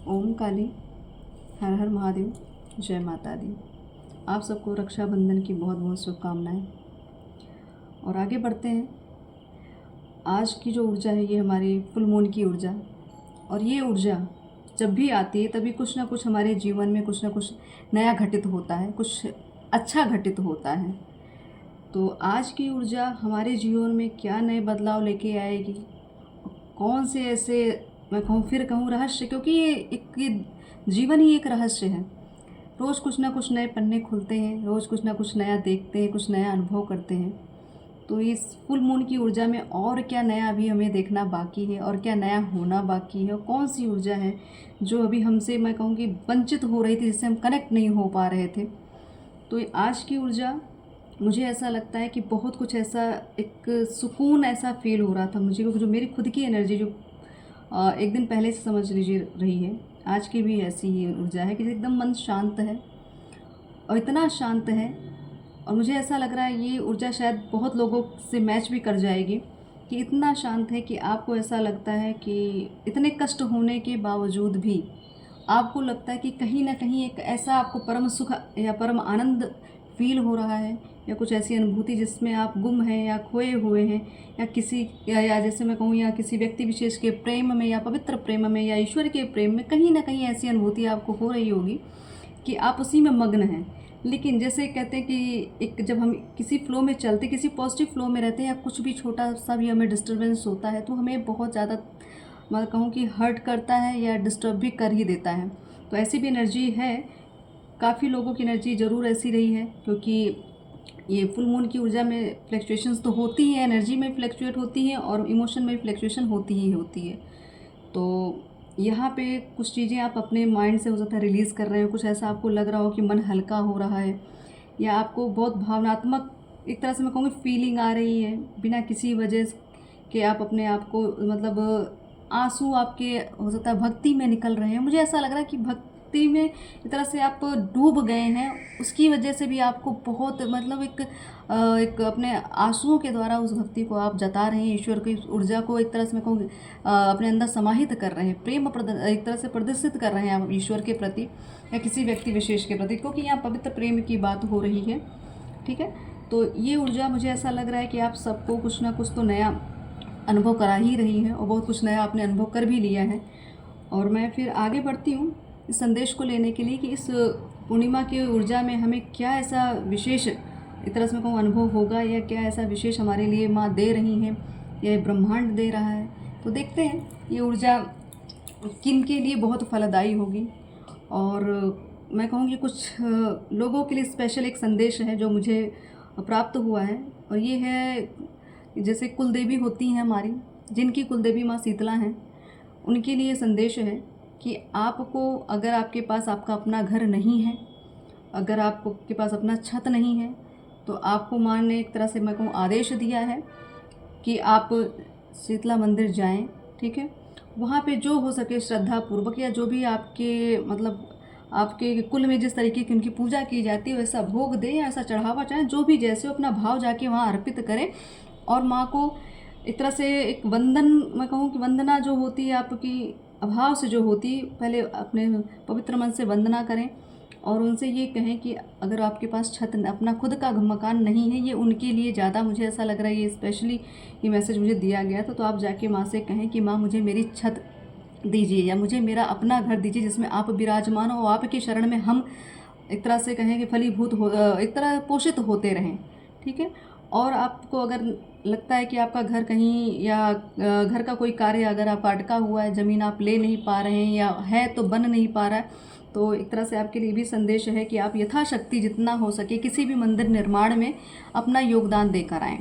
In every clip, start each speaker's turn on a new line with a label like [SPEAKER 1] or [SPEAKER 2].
[SPEAKER 1] ओम काली, हर हर महादेव, जय माता दी। आप सबको रक्षाबंधन की बहुत बहुत शुभकामनाएं। और आगे बढ़ते हैं। आज की जो ऊर्जा है ये हमारी फुल मून की ऊर्जा, और ये ऊर्जा जब भी आती है तभी कुछ ना कुछ हमारे जीवन में कुछ ना कुछ नया घटित होता है, कुछ अच्छा घटित होता है। तो आज की ऊर्जा हमारे जीवन में क्या नए बदलाव लेके आएगी, कौन से ऐसे, मैं कहूँ फिर कहूँ रहस्य, क्योंकि ये जीवन ही एक रहस्य है। रोज़ कुछ ना कुछ नए पन्ने खुलते हैं, रोज़ कुछ ना कुछ नया देखते हैं, कुछ नया अनुभव करते हैं। तो इस फुल मून की ऊर्जा में और क्या नया अभी हमें देखना बाकी है, और क्या नया होना बाकी है, और कौन सी ऊर्जा है जो अभी हमसे, मैं कहूँ कि वंचित हो रही थी, जिससे हम कनेक्ट नहीं हो पा रहे थे। तो आज की ऊर्जा, मुझे ऐसा लगता है कि बहुत कुछ ऐसा, एक सुकून ऐसा फील हो रहा था मुझे, क्योंकि जो मेरी खुद की एनर्जी जो एक दिन पहले से समझ लीजिए रही है, आज की भी ऐसी ही ऊर्जा है कि एकदम मन शांत है, और इतना शांत है। और मुझे ऐसा लग रहा है ये ऊर्जा शायद बहुत लोगों से मैच भी कर जाएगी, कि इतना शांत है कि आपको ऐसा लगता है कि इतने कष्ट होने के बावजूद भी आपको लगता है कि कहीं ना कहीं एक ऐसा आपको परम सुख या परम आनंद फील हो रहा है, या कुछ ऐसी अनुभूति जिसमें आप गुम हैं या खोए हुए हैं, या किसी या जैसे मैं कहूँ, या किसी व्यक्ति विशेष के प्रेम में, या पवित्र प्रेम में, या ईश्वर के प्रेम में, कहीं ना कहीं ऐसी अनुभूति आपको हो रही होगी कि आप उसी में मग्न हैं। लेकिन जैसे कहते हैं कि एक, जब हम किसी फ्लो में चलते, किसी पॉजिटिव फ्लो में रहते हैं, या कुछ भी छोटा सा भी हमें डिस्टर्बेंस होता है तो हमें बहुत ज़्यादा, मैं कहूँ कि हर्ट करता है या डिस्टर्ब भी कर ही देता है। तो ऐसी भी एनर्जी है, काफ़ी लोगों की एनर्जी ज़रूर ऐसी रही है, क्योंकि ये फुल मून की ऊर्जा में फ्लक्चुएशंस तो होती हैं, एनर्जी में फ्लक्चुएट होती हैं, और इमोशन में फ्लक्चुएशन होती ही होती है। तो यहाँ पे कुछ चीज़ें आप अपने माइंड से हो सकता है रिलीज़ कर रहे हो, कुछ ऐसा आपको लग रहा हो कि मन हल्का हो रहा है, या आपको बहुत भावनात्मक एक तरह से मैं कहूँगी फीलिंग आ रही है, बिना किसी वजह के आप अपने आप को, मतलब आंसू आपके हो सकता है भक्ति में निकल रहे हैं। मुझे ऐसा लग रहा है कि भक्ति में एक तरह से आप डूब गए हैं, उसकी वजह से भी आपको बहुत, मतलब एक अपने आंसुओं के द्वारा उस भक्ति को आप जता रहे हैं, ईश्वर की ऊर्जा को एक तरह से मैं कहूँ अपने अंदर समाहित कर रहे हैं, प्रेम एक तरह से प्रदर्शित कर रहे हैं आप ईश्वर के प्रति या किसी व्यक्ति विशेष के प्रति, क्योंकि यहाँ पवित्र प्रेम की बात हो रही है। ठीक है, तो ये ऊर्जा मुझे ऐसा लग रहा है कि आप सबको कुछ ना कुछ तो नया अनुभव करा ही रही है, और बहुत कुछ नया आपने अनुभव कर भी लिया है। और मैं फिर आगे बढ़ती हूँ इस संदेश को लेने के लिए कि इस पूर्णिमा की ऊर्जा में हमें क्या ऐसा विशेष, एक तरह से मैं कहूँ, अनुभव होगा, या क्या ऐसा विशेष हमारे लिए माँ दे रही हैं, या ब्रह्मांड दे रहा है। तो देखते हैं ये ऊर्जा किन के लिए बहुत फलदायी होगी। और मैं कहूँगी कुछ लोगों के लिए स्पेशल एक संदेश है जो मुझे प्राप्त हुआ है, और ये है, जैसे कुल देवी होती हैं हमारी, जिनकी कुल देवी माँ शीतला हैं, उनके लिए संदेश है कि आपको, अगर आपके पास आपका अपना घर नहीं है, अगर आपके पास अपना छत नहीं है, तो आपको माँ ने एक तरह से मैं कहूँ आदेश दिया है कि आप शीतला मंदिर जाएं। ठीक है, वहाँ पे जो हो सके श्रद्धा पूर्वक, या जो भी आपके, मतलब आपके कुल में जिस तरीके की उनकी पूजा की जाती है वैसा भोग दें, या ऐसा चढ़ावा चाहें, जो भी जैसे हो अपना भाव जाके वहाँ अर्पित करें। और माँ को एक तरह से एक वंदन, मैं कहूँ कि वंदना जो होती है आपकी अभाव से जो होती है, पहले अपने पवित्र मन से वंदना करें, और उनसे ये कहें कि अगर आपके पास छत, अपना खुद का मकान नहीं है, ये उनके लिए ज़्यादा, मुझे ऐसा लग रहा है ये स्पेशली ये मैसेज मुझे दिया गया था। तो आप जाके माँ से कहें कि माँ मुझे मेरी छत दीजिए, या मुझे मेरा अपना घर दीजिए जिसमें आप विराजमान हो, आपके शरण में हम एक तरह से कहें कि फलीभूत हो, एक तरह पोषित होते रहें। ठीक है, और आपको अगर लगता है कि आपका घर कहीं, या घर का कोई कार्य अगर आप अटका हुआ है, ज़मीन आप ले नहीं पा रहे हैं, या है तो बन नहीं पा रहा है, तो एक तरह से आपके लिए भी संदेश है कि आप यथाशक्ति जितना हो सके किसी भी मंदिर निर्माण में अपना योगदान देकर आएँ।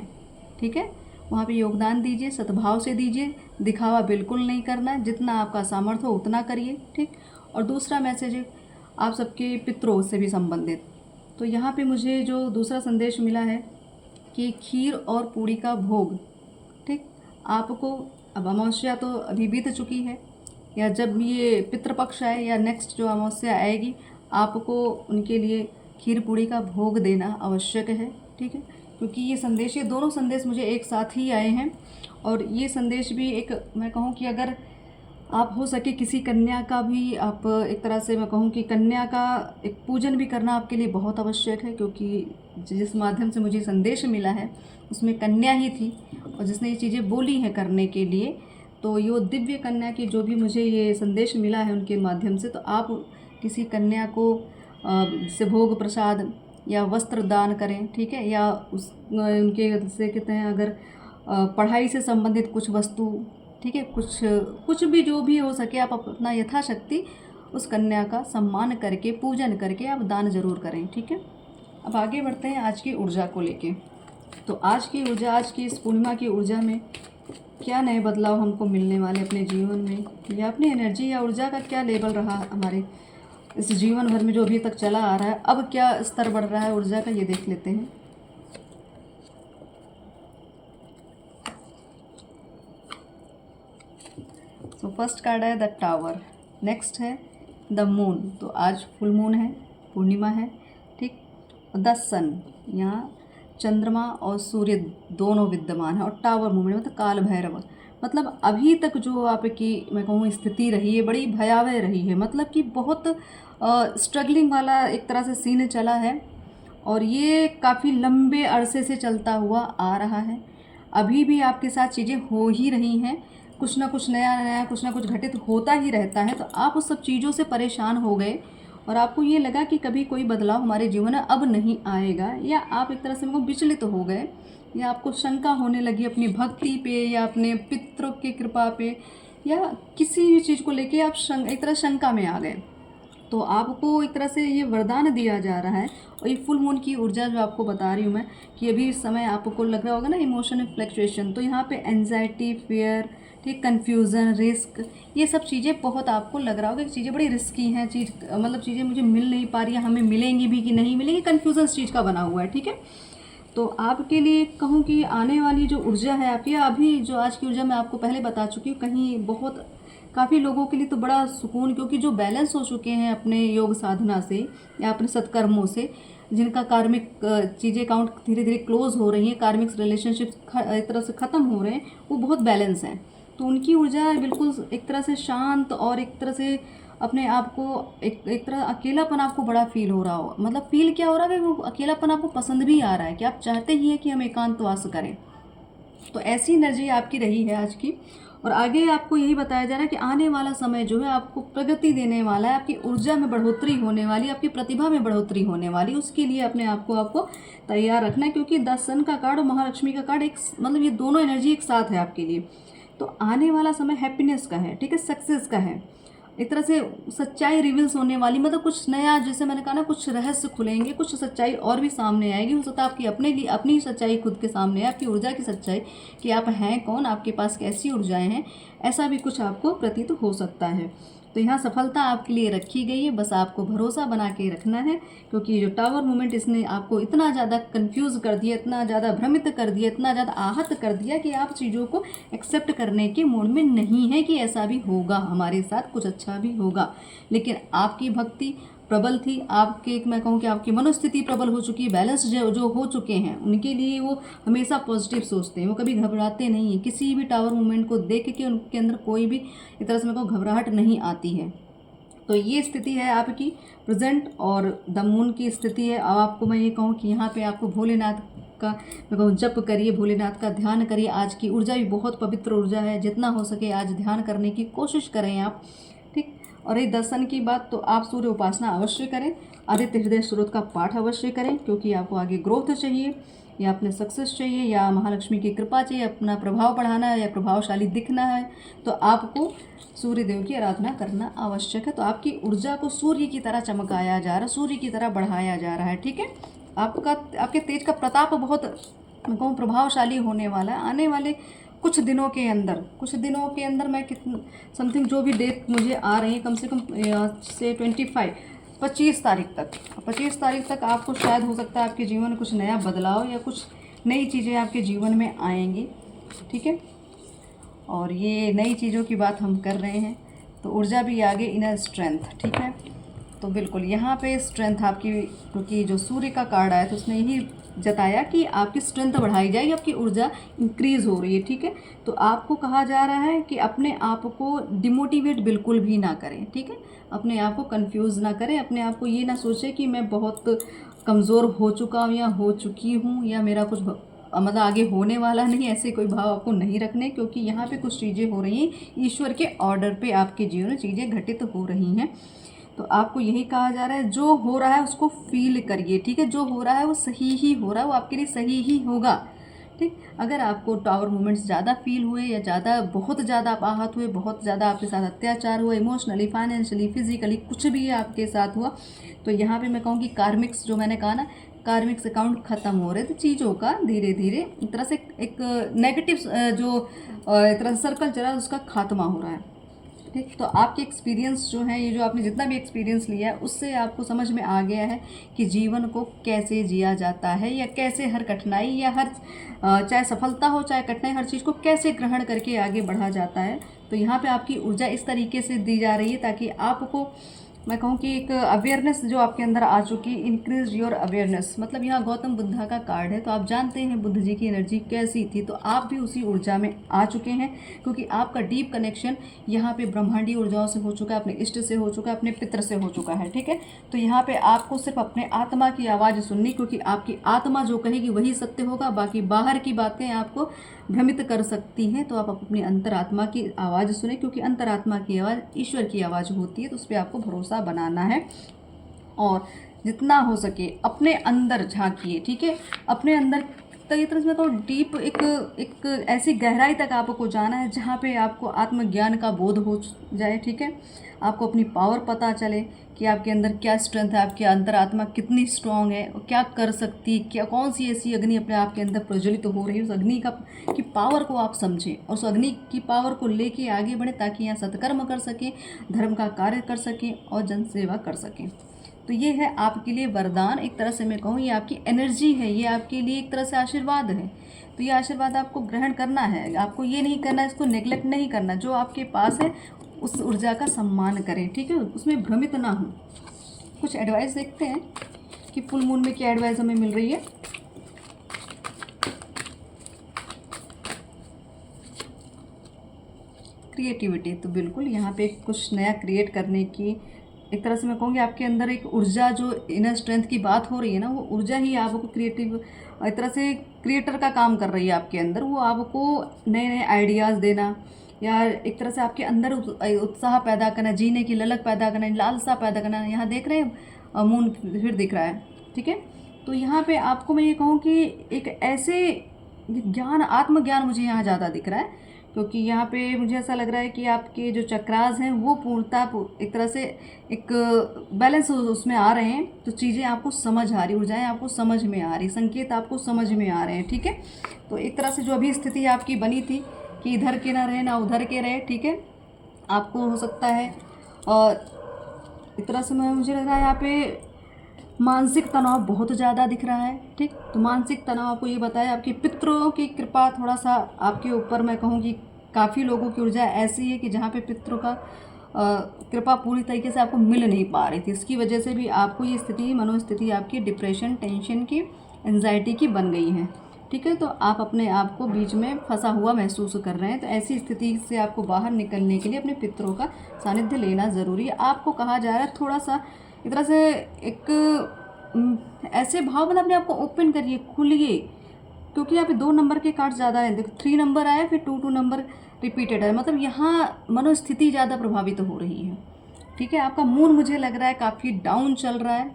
[SPEAKER 1] ठीक है, वहाँ पे योगदान दीजिए, सद्भाव से दीजिए, दिखावा बिल्कुल नहीं करना है, जितना आपका सामर्थ्य हो उतना करिए। ठीक, और दूसरा मैसेज है आप सबके पितरों से भी संबंधित। तो यहाँ पे मुझे जो दूसरा संदेश मिला है कि खीर और पूड़ी का भोग, ठीक, आपको, अब अमावस्या तो अभी बीत चुकी है, या जब ये पितृपक्ष आए या नेक्स्ट जो अमावस्या आएगी, आपको उनके लिए खीर पूड़ी का भोग देना आवश्यक है। ठीक है, क्योंकि ये संदेश, ये दोनों संदेश मुझे एक साथ ही आए हैं, और ये संदेश भी एक, मैं कहूँ कि अगर आप हो सके किसी कन्या का भी आप एक तरह से मैं कहूँ कि कन्या का एक पूजन भी करना आपके लिए बहुत आवश्यक है, क्योंकि जिस माध्यम से मुझे संदेश मिला है उसमें कन्या ही थी और जिसने ये चीज़ें बोली हैं करने के लिए। तो ये दिव्य कन्या की जो भी मुझे ये संदेश मिला है उनके माध्यम से, तो आप किसी कन्या को से भोग प्रसाद या वस्त्र दान करें, ठीक है, या उनके जैसे कहते हैं अगर पढ़ाई से संबंधित कुछ वस्तु, ठीक है, कुछ भी जो भी हो सके आप अपना यथाशक्ति उस कन्या का सम्मान करके पूजन करके आप दान जरूर करें, ठीक है। अब आगे बढ़ते हैं आज की ऊर्जा को लेके। तो आज की ऊर्जा, आज की इस पूर्णिमा की ऊर्जा में क्या नए बदलाव हमको मिलने वाले अपने जीवन में, या अपनी एनर्जी या ऊर्जा का क्या लेवल रहा हमारे इस जीवन भर में जो अभी तक चला आ रहा है, अब क्या स्तर बढ़ रहा है ऊर्जा का, ये देख लेते हैं। तो फर्स्ट कार्ड है द टावर, नेक्स्ट है द मून। तो आज फुल मून है, पूर्णिमा है, ठीक। द सन, यहाँ चंद्रमा और सूर्य दोनों विद्यमान है, और टावर मूवमेंट मतलब काल भैरव। मतलब अभी तक जो आपकी मैं कहूँ स्थिति रही है बड़ी भयावह रही है, मतलब कि बहुत स्ट्रगलिंग वाला एक तरह से सीन चला है, और ये काफ़ी लंबे अरसे से चलता हुआ आ रहा है। अभी भी आपके साथ चीज़ें हो ही रही हैं, कुछ ना कुछ नया नया कुछ ना कुछ घटित होता ही रहता है। तो आप उस सब चीज़ों से परेशान हो गए और आपको ये लगा कि कभी कोई बदलाव हमारे जीवन में अब नहीं आएगा, या आप एक तरह से विचलित हो गए, या आपको शंका होने लगी अपनी भक्ति पे या अपने पितरों की कृपा पे, या किसी भी चीज़ को लेके आप एक तरह शंका में आ गए। तो आपको एक तरह से ये वरदान दिया जा रहा है, और ये फुल मून की ऊर्जा जो आपको बता रही हूँ मैं कि अभी इस समय आपको लग रहा होगा ना इमोशनल फ्लक्चुएशन, तो यहाँ पे एंजाइटी, फियर, ठीक, कन्फ्यूज़न, रिस्क, ये सब चीज़ें बहुत आपको लग रहा होगा कि चीज़ें बड़ी रिस्की हैं, मतलब चीज़ें मुझे मिल नहीं पा रही है, हमें मिलेंगी भी कि नहीं मिलेंगी, कन्फ्यूज़न इस चीज़ का बना हुआ है, ठीक है। तो आपके लिए कहूँ कि आने वाली जो ऊर्जा है आपकी, अभी जो आज की ऊर्जा मैं आपको पहले बता चुकी हूँ, कहीं बहुत काफ़ी लोगों के लिए तो बड़ा सुकून, क्योंकि जो बैलेंस हो चुके हैं अपने योग साधना से या अपने सत्कर्मों से, जिनका कार्मिक चीज़ें काउंट धीरे धीरे क्लोज हो रही हैं, कार्मिक रिलेशनशिप एक तरह से ख़त्म हो रहे हैं, वो बहुत बैलेंस हैं। तो उनकी ऊर्जा बिल्कुल एक तरह से शांत, और एक तरह से अपने आप को एक तरह अकेलापन आपको बड़ा फील हो रहा हो, मतलब फील क्या हो रहा है कि वो अकेलापन आपको पसंद भी आ रहा है, कि आप चाहते ही हैं कि हम एकांतवास करें। तो ऐसी एनर्जी आपकी रही है आज की, और आगे आपको यही बताया जा रहा है कि आने वाला समय जो है आपको प्रगति देने वाला है, आपकी ऊर्जा में बढ़ोतरी होने वाली, आपकी प्रतिभा में बढ़ोतरी होने वाली। उसके लिए अपने आप को आपको तैयार रखना है, क्योंकि 10 सन का कार्ड और महालक्ष्मी का कार्ड एक मतलब ये दोनों एनर्जी एक साथ है आपके लिए। तो आने वाला समय हैप्पीनेस का है, ठीक है, सक्सेस का है, एक तरह से सच्चाई रिवील्स होने वाली, मतलब कुछ नया, जैसे मैंने कहा ना, कुछ रहस्य खुलेंगे, कुछ सच्चाई और भी सामने आएगी। हो सकता है आपकी अपने लिए अपनी सच्चाई खुद के सामने है, आपकी ऊर्जा की सच्चाई कि आप हैं कौन, आपके पास कैसी ऊर्जाएं हैं, ऐसा भी कुछ आपको प्रतीत हो सकता है। तो यहाँ सफलता आपके लिए रखी गई है, बस आपको भरोसा बना के रखना है, क्योंकि जो टावर मूवमेंट इसने आपको इतना ज़्यादा कंफ्यूज कर दिया, इतना ज़्यादा भ्रमित कर दिया, इतना ज़्यादा आहत कर दिया कि आप चीज़ों को एक्सेप्ट करने के मूड में नहीं है कि ऐसा भी होगा, हमारे साथ कुछ अच्छा भी होगा। लेकिन आपकी भक्ति प्रबल थी, आपके मैं कहूँ कि आपकी मनोस्थिति प्रबल हो चुकी है, बैलेंस जो हो चुके हैं, उनके लिए वो हमेशा पॉजिटिव सोचते हैं, वो कभी घबराते नहीं हैं। किसी भी टावर मूवमेंट को देख के उनके अंदर कोई भी एक तरह से मैं कहूँ घबराहट नहीं आती है। तो ये स्थिति है आपकी प्रेजेंट, और द मून की स्थिति है। अब आपको मैं ये कहूँ कि यहाँ पे आपको भोलेनाथ का मैं कहूँ जप करिए, भोलेनाथ का ध्यान करिए। आज की ऊर्जा भी बहुत पवित्र ऊर्जा है, जितना हो सके आज ध्यान करने की कोशिश करें आप, ठीक। और ये दर्शन की बात, तो आप सूर्य उपासना अवश्य करें, आदित्य हृदय स्रोत का पाठ अवश्य करें, क्योंकि आपको आगे ग्रोथ चाहिए, या अपने सक्सेस चाहिए, या महालक्ष्मी की कृपा चाहिए, अपना प्रभाव बढ़ाना है या प्रभावशाली दिखना है, तो आपको सूर्य देव की आराधना करना आवश्यक है। तो आपकी ऊर्जा को सूर्य की तरह चमकाया जा रहा है, सूर्य की तरह बढ़ाया जा रहा है, ठीक है। आपके तेज का प्रताप बहुत मैं कहूँ प्रभावशाली होने वाला है। आने वाले कुछ दिनों के अंदर मैं समथिंग जो भी डेट मुझे आ रही है, कम से कम से 25 तारीख तक आपको शायद हो सकता है आपके जीवन में कुछ नया बदलाव या कुछ नई चीज़ें आपके जीवन में आएंगी, ठीक है। और ये नई चीज़ों की बात हम कर रहे हैं, तो ऊर्जा भी आगे इनर स्ट्रेंथ, ठीक है। तो बिल्कुल यहाँ पे स्ट्रेंथ आपकी, क्योंकि जो सूर्य का कार्ड आया तो उसने यही जताया कि आपकी स्ट्रेंथ बढ़ाई जाएगी, आपकी ऊर्जा इंक्रीज़ हो रही है, ठीक है। तो आपको कहा जा रहा है कि अपने आप को डिमोटिवेट बिल्कुल भी ना करें, ठीक है। अपने आप को कंफ्यूज ना करें, अपने आप को ये ना सोचें कि मैं बहुत कमज़ोर हो चुका हूँ या हो चुकी हूँ या मेरा कुछ मतलब आगे होने वाला नहीं, ऐसे कोई भाव आपको नहीं रखने, क्योंकि यहाँ पे कुछ चीज़ें हो रही हैं, ईश्वर के ऑर्डर पे आपके जीवन में चीज़ें घटित हो रही हैं। तो आपको यही कहा जा रहा है, जो हो रहा है उसको फील करिए, ठीक है। जो हो रहा है वो सही ही हो रहा है, वो आपके लिए सही ही होगा, ठीक। अगर आपको टावर मोमेंट्स ज़्यादा फील हुए या बहुत ज़्यादा आप आहत हुए, बहुत ज़्यादा आपके साथ अत्याचार हुआ, इमोशनली, फाइनेंशियली, फिजिकली कुछ भी आपके साथ हुआ, तो यहाँ पे मैं कहूँ कि कार्मिक्स, जो मैंने कहा ना, कार्मिक्स अकाउंट ख़त्म हो रहे थे, चीज़ों का धीरे धीरे एक तरह से एक नेगेटिव जो एक तरह से सर्कल चला है उसका खात्मा हो रहा है, ठीक। तो आपके एक्सपीरियंस जो है, ये जो आपने जितना भी एक्सपीरियंस लिया है उससे आपको समझ में आ गया है कि जीवन को कैसे जिया जाता है, या कैसे हर कठिनाई या हर चाहे सफलता हो चाहे कठिनाई, हर चीज़ को कैसे ग्रहण करके आगे बढ़ा जाता है। तो यहाँ पे आपकी ऊर्जा इस तरीके से दी जा रही है ताकि आपको, मैं कहूँ कि एक अवेयरनेस जो आपके अंदर आ चुकी, इंक्रीज योर अवेयरनेस। मतलब यहाँ गौतम बुद्धा का कार्ड है, तो आप जानते हैं बुद्ध जी की एनर्जी कैसी थी, तो आप भी उसी ऊर्जा में आ चुके हैं, क्योंकि आपका डीप कनेक्शन यहाँ पे ब्रह्मांडीय ऊर्जाओं से हो चुका है, अपने इष्ट से हो चुका है, अपने पितर से हो चुका है, ठीक है। तो यहाँ पे आपको सिर्फ अपने आत्मा की आवाज़ सुननी, क्योंकि आपकी आत्मा जो कहेगी वही सत्य होगा, बाकी बाहर की बातें आपको भ्रमित कर सकती हैं। तो आप अपनी अंतरात्मा की आवाज़ सुने, क्योंकि अंतरात्मा की आवाज़ ईश्वर की आवाज़ होती है, तो उस पर आपको भरोसा बनाना है। और जितना हो सके अपने अंदर झांकिए, ठीक है। अपने अंदर तरह तरह से तो डीप एक ऐसी गहराई तक आपको जाना है जहाँ पे आपको आत्मज्ञान का बोध हो जाए, ठीक है। आपको अपनी पावर पता चले कि आपके अंदर क्या स्ट्रेंथ है, आपकी अंतरात्मा कितनी स्ट्रांग है, क्या कर सकती है, क्या कौन सी ऐसी अग्नि अपने आप के अंदर प्रज्वलित हो रही है। उस अग्नि की पावर को आप समझें और उस अग्नि की पावर को लेके आगे बढ़ें, ताकि यहाँ सत्कर्म कर सकें, धर्म का कार्य कर सकें और जन सेवा कर सकें। तो ये है आपके लिए वरदान, एक तरह से मैं कहूँ ये आपकी एनर्जी है, ये आपके लिए एक तरह से आशीर्वाद है। तो ये आशीर्वाद आपको ग्रहण करना है, आपको ये नहीं करना, इसको नेग्लेक्ट नहीं करना। जो आपके पास है उस ऊर्जा का सम्मान करें, ठीक है, उसमें भ्रमित ना हो। कुछ एडवाइस देखते हैं कि फुल मून में क्या एडवाइस हमें मिल रही है। क्रिएटिविटी, तो बिल्कुल यहाँ पे कुछ नया क्रिएट करने की, एक तरह से मैं कहूँगी आपके अंदर एक ऊर्जा, जो इनर स्ट्रेंथ की बात हो रही है ना, वो ऊर्जा ही आपको क्रिएटिव, एक तरह से क्रिएटर का काम कर रही है आपके अंदर। वो आपको नए नए आइडियाज़ देना, या एक तरह से आपके अंदर उत्साह पैदा करना, जीने की ललक पैदा करना, लालसा पैदा करना। यहाँ देख रहे हैं मून फिर दिख रहा है, ठीक है। तो यहाँ पे आपको मैं ये कहूँ कि एक ऐसे ज्ञान, आत्मज्ञान मुझे यहाँ ज़्यादा दिख रहा है, क्योंकि यहाँ पे मुझे ऐसा लग रहा है कि आपके जो चक्रास हैं वो पूर्णतः एक तरह से एक बैलेंस उसमें आ रहे हैं। तो चीज़ें आपको समझ आ रही, ऊर्जाएं आपको समझ में आ रही, संकेत आपको समझ में आ रहे हैं, ठीक है। तो एक तरह से जो अभी स्थिति आपकी बनी थी कि इधर के ना रहे ना उधर के रहे, ठीक है, आपको हो सकता है। और एक तरह से मुझे लग रहा है यहाँ पे मानसिक तनाव बहुत ज़्यादा दिख रहा है, ठीक। तो मानसिक तनाव आपको ये बताया, आपके पितरों की कृपा थोड़ा सा आपके ऊपर, मैं कहूँ कि काफ़ी लोगों की ऊर्जा ऐसी है कि जहाँ पे पितरों का कृपा पूरी तरीके से आपको मिल नहीं पा रही थी। इसकी वजह से भी आपको ये स्थिति, मनोस्थिति आपकी डिप्रेशन, टेंशन की, एंजाइटी की बन गई है, ठीक है। तो आप अपने आप को बीच में फंसा हुआ महसूस कर रहे हैं। तो ऐसी स्थिति से आपको बाहर निकलने के लिए अपने पितरों का सानिध्य लेना ज़रूरी है। आपको कहा जा रहा है थोड़ा सा एक तरह से एक ऐसे भाव, मतलब अपने आप को ओपन करिए, खुलिए, क्योंकि यहाँ पे 2 नंबर के कार्ड ज़्यादा हैं। देखो 3 नंबर आया, फिर 2 नंबर रिपीटेड है, मतलब यहाँ मनोस्थिति ज़्यादा प्रभावित हो रही है, ठीक है। आपका मून मुझे लग रहा है काफ़ी डाउन चल रहा है,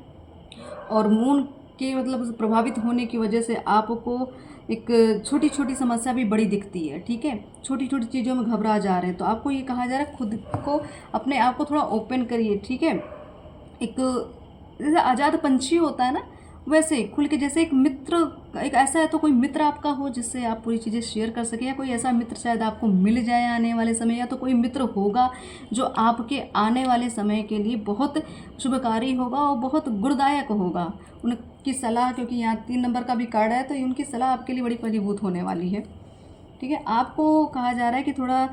[SPEAKER 1] और मून के मतलब प्रभावित होने की वजह से आपको एक छोटी छोटी समस्या भी बड़ी दिखती है, ठीक है। छोटी छोटी चीज़ों में घबरा जा रहे हैं। तो आपको ये कहा जा रहा है खुद को, अपने आप को थोड़ा ओपन करिए, ठीक है। एक जैसे आज़ाद पंछी होता है ना, वैसे खुल के, जैसे एक मित्र, एक ऐसा है तो कोई मित्र आपका हो जिससे आप पूरी चीज़ें शेयर कर सकें, या कोई ऐसा मित्र शायद आपको मिल जाए आने वाले समय, या तो कोई मित्र होगा जो आपके आने वाले समय के लिए बहुत शुभकारी होगा और बहुत गुणदायक होगा। उनकी सलाह, क्योंकि यहाँ 3 नंबर का भी कार्ड है, तो उनकी सलाह आपके लिए बड़ी फलीभूत होने वाली है, ठीक है। आपको कहा जा रहा है कि थोड़ा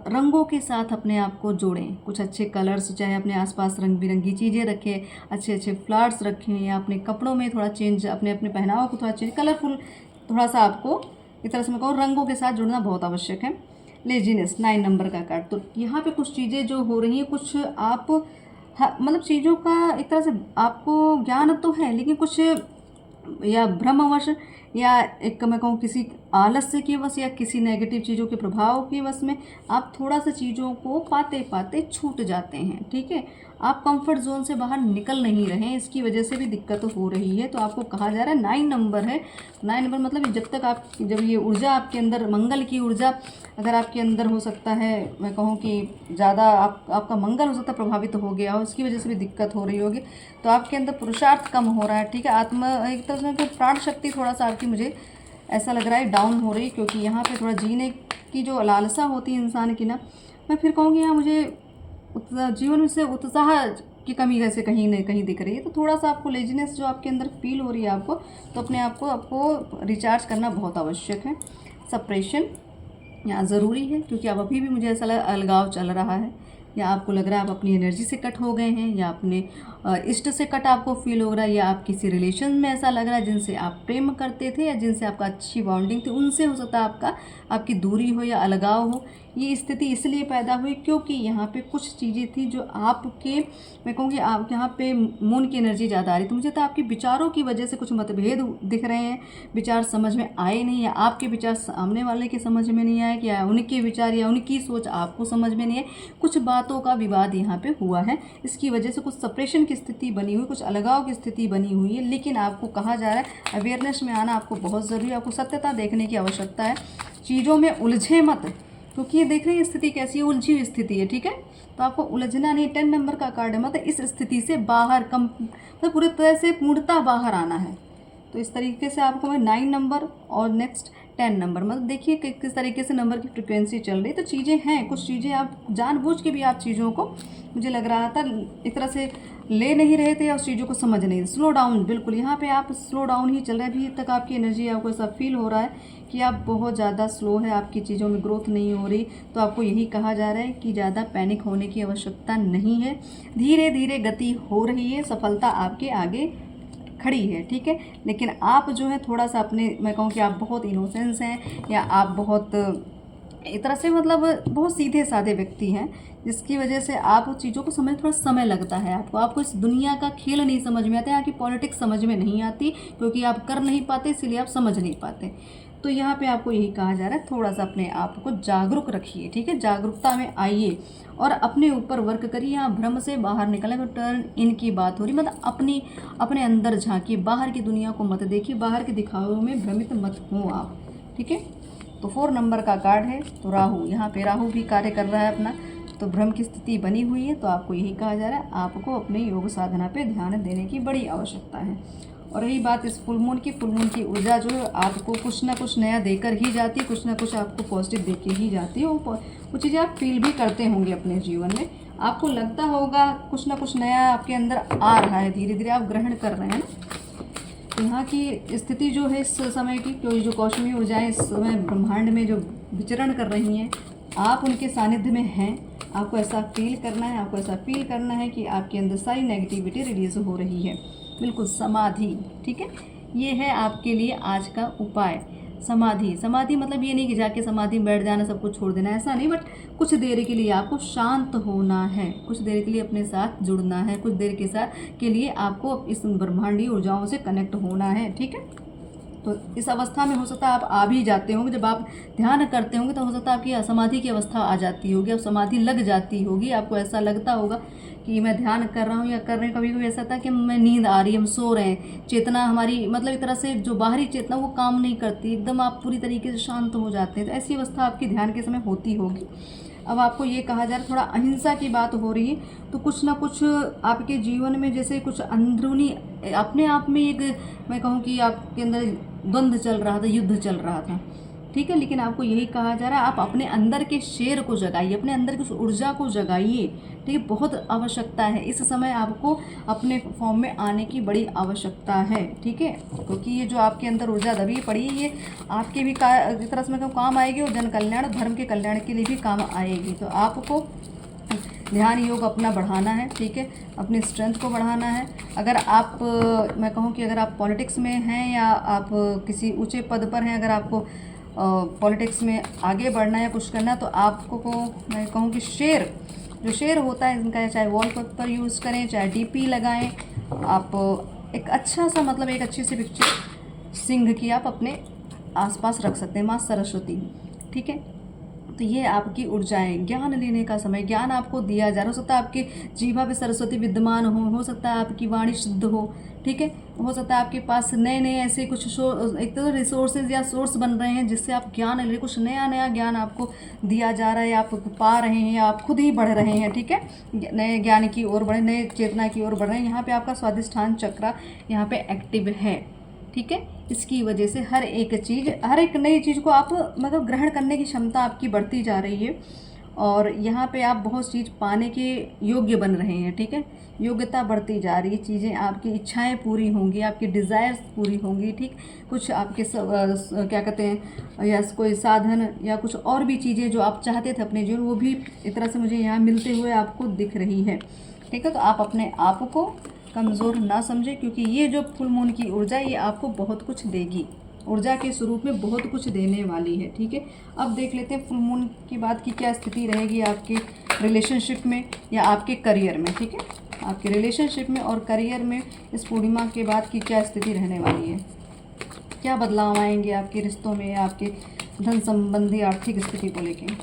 [SPEAKER 1] रंगों के साथ अपने आप को जोड़ें, कुछ अच्छे कलर्स, चाहे अपने आसपास रंग बिरंगी चीज़ें रखें, अच्छे अच्छे फ्लावर्स रखें, या अपने कपड़ों में थोड़ा चेंज, अपने अपने पहनावा को थोड़ा चेंज, कलरफुल थोड़ा सा आपको एक तरह से मैं कहूँ रंगों के साथ जुड़ना बहुत आवश्यक है। लेजीनेस 9 नंबर का कार्ड, तो यहाँ पे कुछ चीज़ें जो हो रही हैं, कुछ आप मतलब चीज़ों का एक तरह से आपको ज्ञान तो है, लेकिन कुछ या भ्रमवश, या एक मैं कहूँ किसी आलस्य के वश, या किसी नेगेटिव चीज़ों के प्रभाव के वश में आप थोड़ा सा चीज़ों को पाते पाते छूट जाते हैं। ठीक है, आप कंफर्ट जोन से बाहर निकल नहीं रहे हैं, इसकी वजह से भी दिक्कत हो रही है। तो आपको कहा जा रहा है 9 नंबर है। 9 नंबर मतलब जब तक आप, जब ये ऊर्जा आपके अंदर, मंगल की ऊर्जा अगर आपके अंदर हो सकता है, मैं कहूँ कि ज़्यादा आपका मंगल हो सकता है प्रभावित हो गया हो, इसकी वजह से भी दिक्कत हो रही होगी। तो आपके अंदर पुरुषार्थ कम हो रहा है। ठीक है, एक तरह से प्राण शक्ति थोड़ा सा आपकी, मुझे ऐसा लग रहा है डाउन हो रही, क्योंकि यहाँ पे थोड़ा जीने की जो लालसा होती है इंसान की ना, मैं फिर कहूँगी यहाँ मुझे जीवन में से उत्साह की कमी जैसे कहीं न कहीं दिख रही है। तो थोड़ा सा आपको लेजीनेस जो आपके अंदर फील हो रही है आपको, तो अपने आप को आपको रिचार्ज करना बहुत आवश्यक है। सप्रेशन यहाँ ज़रूरी है, क्योंकि अब अभी भी मुझे ऐसा लगा अलगाव चल रहा है, या आपको लग रहा है आप अपनी एनर्जी से कट हो गए हैं, या अपने इष्ट से कट आपको फील हो रहा है, या आप किसी रिलेशन में ऐसा लग रहा है जिनसे आप प्रेम करते थे या जिनसे आपका अच्छी बॉन्डिंग थी, उनसे हो सकता है आपकी दूरी हो या अलगाव हो। ये स्थिति इसलिए पैदा हुई क्योंकि यहाँ पे कुछ चीज़ें थी जो आपके, मैं कहूँगी आप यहाँ पे मून की एनर्जी ज़्यादा आ रही, तो मुझे तो आपके विचारों की वजह से कुछ मतभेद दिख रहे हैं, विचार समझ में आए नहीं, या आपके विचार सामने वाले के समझ में नहीं आए, कि उनके विचार या उनकी सोच आपको समझ में नहीं है। कुछ बातों का विवाद यहाँ पे हुआ है, इसकी वजह से कुछ सप्रेशन की स्थिति बनी हुई, कुछ अलगाव की स्थिति बनी हुई है। लेकिन आपको कहा जा रहा है अवेयरनेस में आना आपको बहुत ज़रूरी है, आपको सत्यता देखने की आवश्यकता है, चीज़ों में उलझे मत, क्योंकि ये देख रहे हैं स्थिति कैसी है, उलझी हुई स्थिति है। ठीक है, तो आपको उलझना नहीं। 10 नंबर का कार्ड है, मतलब इस स्थिति से बाहर मतलब पूरी तरह से पूर्णतः बाहर आना है। तो इस तरीके से आपको मैं 9 नंबर और नेक्स्ट 10 नंबर, मतलब देखिए किस तरीके से नंबर की फ्रिक्वेंसी चल रही है। तो चीज़ें हैं, कुछ चीज़ें आप जानबूझ के भी आप चीज़ों को, मुझे लग रहा था एक तरह से ले नहीं रहे थे, या उस चीज़ों को समझ नहीं, स्लो डाउन, बिल्कुल यहाँ पे आप स्लो डाउन ही चल रहे हैं। अभी तक आपकी एनर्जी, आपको ऐसा फील हो रहा है कि आप बहुत ज़्यादा स्लो है, आपकी चीज़ों में ग्रोथ नहीं हो रही। तो आपको यही कहा जा रहा है कि ज़्यादा पैनिक होने की आवश्यकता नहीं है, धीरे धीरे गति हो रही है, सफलता आपके आगे खड़ी है। ठीक है, लेकिन आप जो है थोड़ा सा अपने, मैं कहूँ कि आप बहुत इनोसेंस हैं, या आप बहुत एक तरह से मतलब बहुत सीधे साधे व्यक्ति हैं, जिसकी वजह से आप उस चीज़ों को समझ थोड़ा समय लगता है आपको इस दुनिया का खेल नहीं समझ में आता है, यहाँ की पॉलिटिक्स समझ में नहीं आती, क्योंकि आप कर नहीं पाते, इसीलिए आप समझ नहीं पाते। तो यहाँ पे आपको यही कहा जा रहा है, थोड़ा सा अपने आप को जागरूक रखिए। ठीक है, जागरूकता में आइए और अपने ऊपर वर्क करिए। यहाँ भ्रम से बाहर निकलें। तो टर्न इन की बात हो रही, मतलब अपने अंदर झांकिए, बाहर की दुनिया को मत देखिए, बाहर के दिखावों में भ्रमित मत हो आप। ठीक है, तो 4 नंबर का कार्ड है, तो राहु, यहाँ पे राहु भी कार्य कर रहा है अपना, तो भ्रम की स्थिति बनी हुई है। तो आपको यही कहा जा रहा है, आपको अपने योग साधना पे ध्यान देने की बड़ी आवश्यकता है। और रही बात इस फुल मून की ऊर्जा जो है आपको कुछ ना कुछ नया देकर ही जाती है, कुछ ना कुछ आपको पॉजिटिव देके ही जाती है। वो चीज़ें आप फील भी करते होंगे अपने जीवन में, आपको लगता होगा कुछ ना कुछ नया आपके अंदर आ रहा है, धीरे धीरे आप ग्रहण कर रहे हैं ना। यहाँ की स्थिति जो है इस समय की, क्योंकि जो कौशमी ऊर्जाएं इस समय ब्रह्मांड में जो विचरण कर रही हैं, आप उनके सानिध्य में हैं। आपको ऐसा फील करना है, आपको ऐसा फील करना है कि आपके अंदर सारी नेगेटिविटी रिलीज हो रही है। बिल्कुल समाधि, ठीक है, ये है आपके लिए आज का उपाय। समाधि मतलब ये नहीं कि जाके समाधि में बैठ जाना, सब कुछ छोड़ देना, ऐसा नहीं, बट कुछ देर के लिए आपको शांत होना है, कुछ देर के लिए अपने साथ जुड़ना है, कुछ देर के लिए आपको इस ब्रह्मांडीय ऊर्जाओं से कनेक्ट होना है। ठीक है, तो इस अवस्था में हो सकता है आप आ भी जाते होंगे, जब आप ध्यान करते होंगे तो हो सकता है आपकी समाधि की अवस्था आ जाती होगी, अब समाधि लग जाती होगी, आपको ऐसा लगता होगा कि मैं ध्यान कर रहा हूँ या कर रहे हैं। कभी कभी ऐसा था कि मैं नींद आ रही है, हम सो रहे हैं, चेतना हमारी मतलब एक तरह से जो बाहरी चेतना वो काम नहीं करती, एकदम आप पूरी तरीके से शांत हो जाते हैं। तो ऐसी अवस्था आपकी ध्यान के समय होती होगी। अब आपको ये कहा जा रहा है, थोड़ा अहिंसा की बात हो रही है, तो कुछ ना कुछ आपके जीवन में जैसे कुछ अंदरूनी अपने आप में एक, मैं कहूँ कि आपके अंदर द्वंद्व चल रहा था, युद्ध चल रहा था, ठीक है। लेकिन आपको यही कहा जा रहा है, आप अपने अंदर के शेर को जगाइए, अपने अंदर की उस ऊर्जा को जगाइए, ठीक है। बहुत आवश्यकता है इस समय, आपको अपने फॉर्म में आने की बड़ी आवश्यकता है, ठीक है। क्योंकि ये जो आपके अंदर ऊर्जा दबी पड़ी है, ये आपके भी एक तरह से काम आएगी, और जन कल्याण और धर्म के कल्याण के लिए भी काम आएगी। तो आपको ध्यान योग अपना बढ़ाना है, ठीक है, अपनी स्ट्रेंथ को बढ़ाना है। अगर आप मैं कहूँ कि अगर आप पॉलिटिक्स में हैं या आप किसी ऊंचे पद पर हैं, अगर आपको पॉलिटिक्स में आगे बढ़ना है या कुछ करना है, तो आपको मैं कहूँ कि जो शेर होता है इनका, चाहे वॉल पर यूज़ करें, चाहे डीपी लगाएं, आप एक अच्छा सा मतलब एक अच्छी सी पिक्चर सिंह की आप अपने आसपास रख सकते हैं, माँ सरस्वती, ठीक है। तो ये आपकी ऊर्जाएं, ज्ञान लेने का समय, ज्ञान आपको दिया जा रहा हो सकता है आपकी जीवा पे सरस्वती विद्यमान हो सकता है आपकी वाणी शुद्ध हो, ठीक है। हो सकता है आपके पास नए नए ऐसे कुछ एक तो रिसोर्सेज या सोर्स बन रहे हैं जिससे आप ज्ञान ले, कुछ नया नया ज्ञान आपको दिया जा रहा है, आप पा रहे हैं या आप खुद ही बढ़ रहे हैं, ठीक है। नए ज्ञान की ओर बढ़े, नए चेतना की ओर बढ़ रहे हैं। यहाँ पे आपका स्वाधिष्ठान चक्र यहाँ पे एक्टिव है, ठीक है। इसकी वजह से हर एक नई चीज़ को आप मतलब ग्रहण करने की क्षमता आपकी बढ़ती जा रही है, और यहाँ पे आप बहुत चीज़ पाने के योग्य बन रहे हैं, ठीक है। योग्यता बढ़ती जा रही है, चीज़ें आपकी इच्छाएं पूरी होंगी, आपकी डिज़ायर्स पूरी होंगी, ठीक। कुछ आपके क्या कहते हैं, या कोई साधन या कुछ और भी चीज़ें जो आप चाहते थे अपने जीवन, वो भी एक तरह से मुझे यहाँ मिलते हुए आपको दिख रही है, ठीक है। तो आप अपने आप को कमज़ोर ना समझें, क्योंकि ये जो फुल मून की ऊर्जा, ये आपको बहुत कुछ देगी, ऊर्जा के स्वरूप में बहुत कुछ देने वाली है, ठीक है। अब देख लेते हैं फुल मून की बात की क्या स्थिति रहेगी आपके रिलेशनशिप में या आपके करियर में, ठीक है। आपके रिलेशनशिप में और करियर में इस पूर्णिमा के बाद की क्या स्थिति रहने वाली है, क्या बदलाव आएंगे आपके रिश्तों में या आपके धन संबंधी आर्थिक स्थिति को लेकर।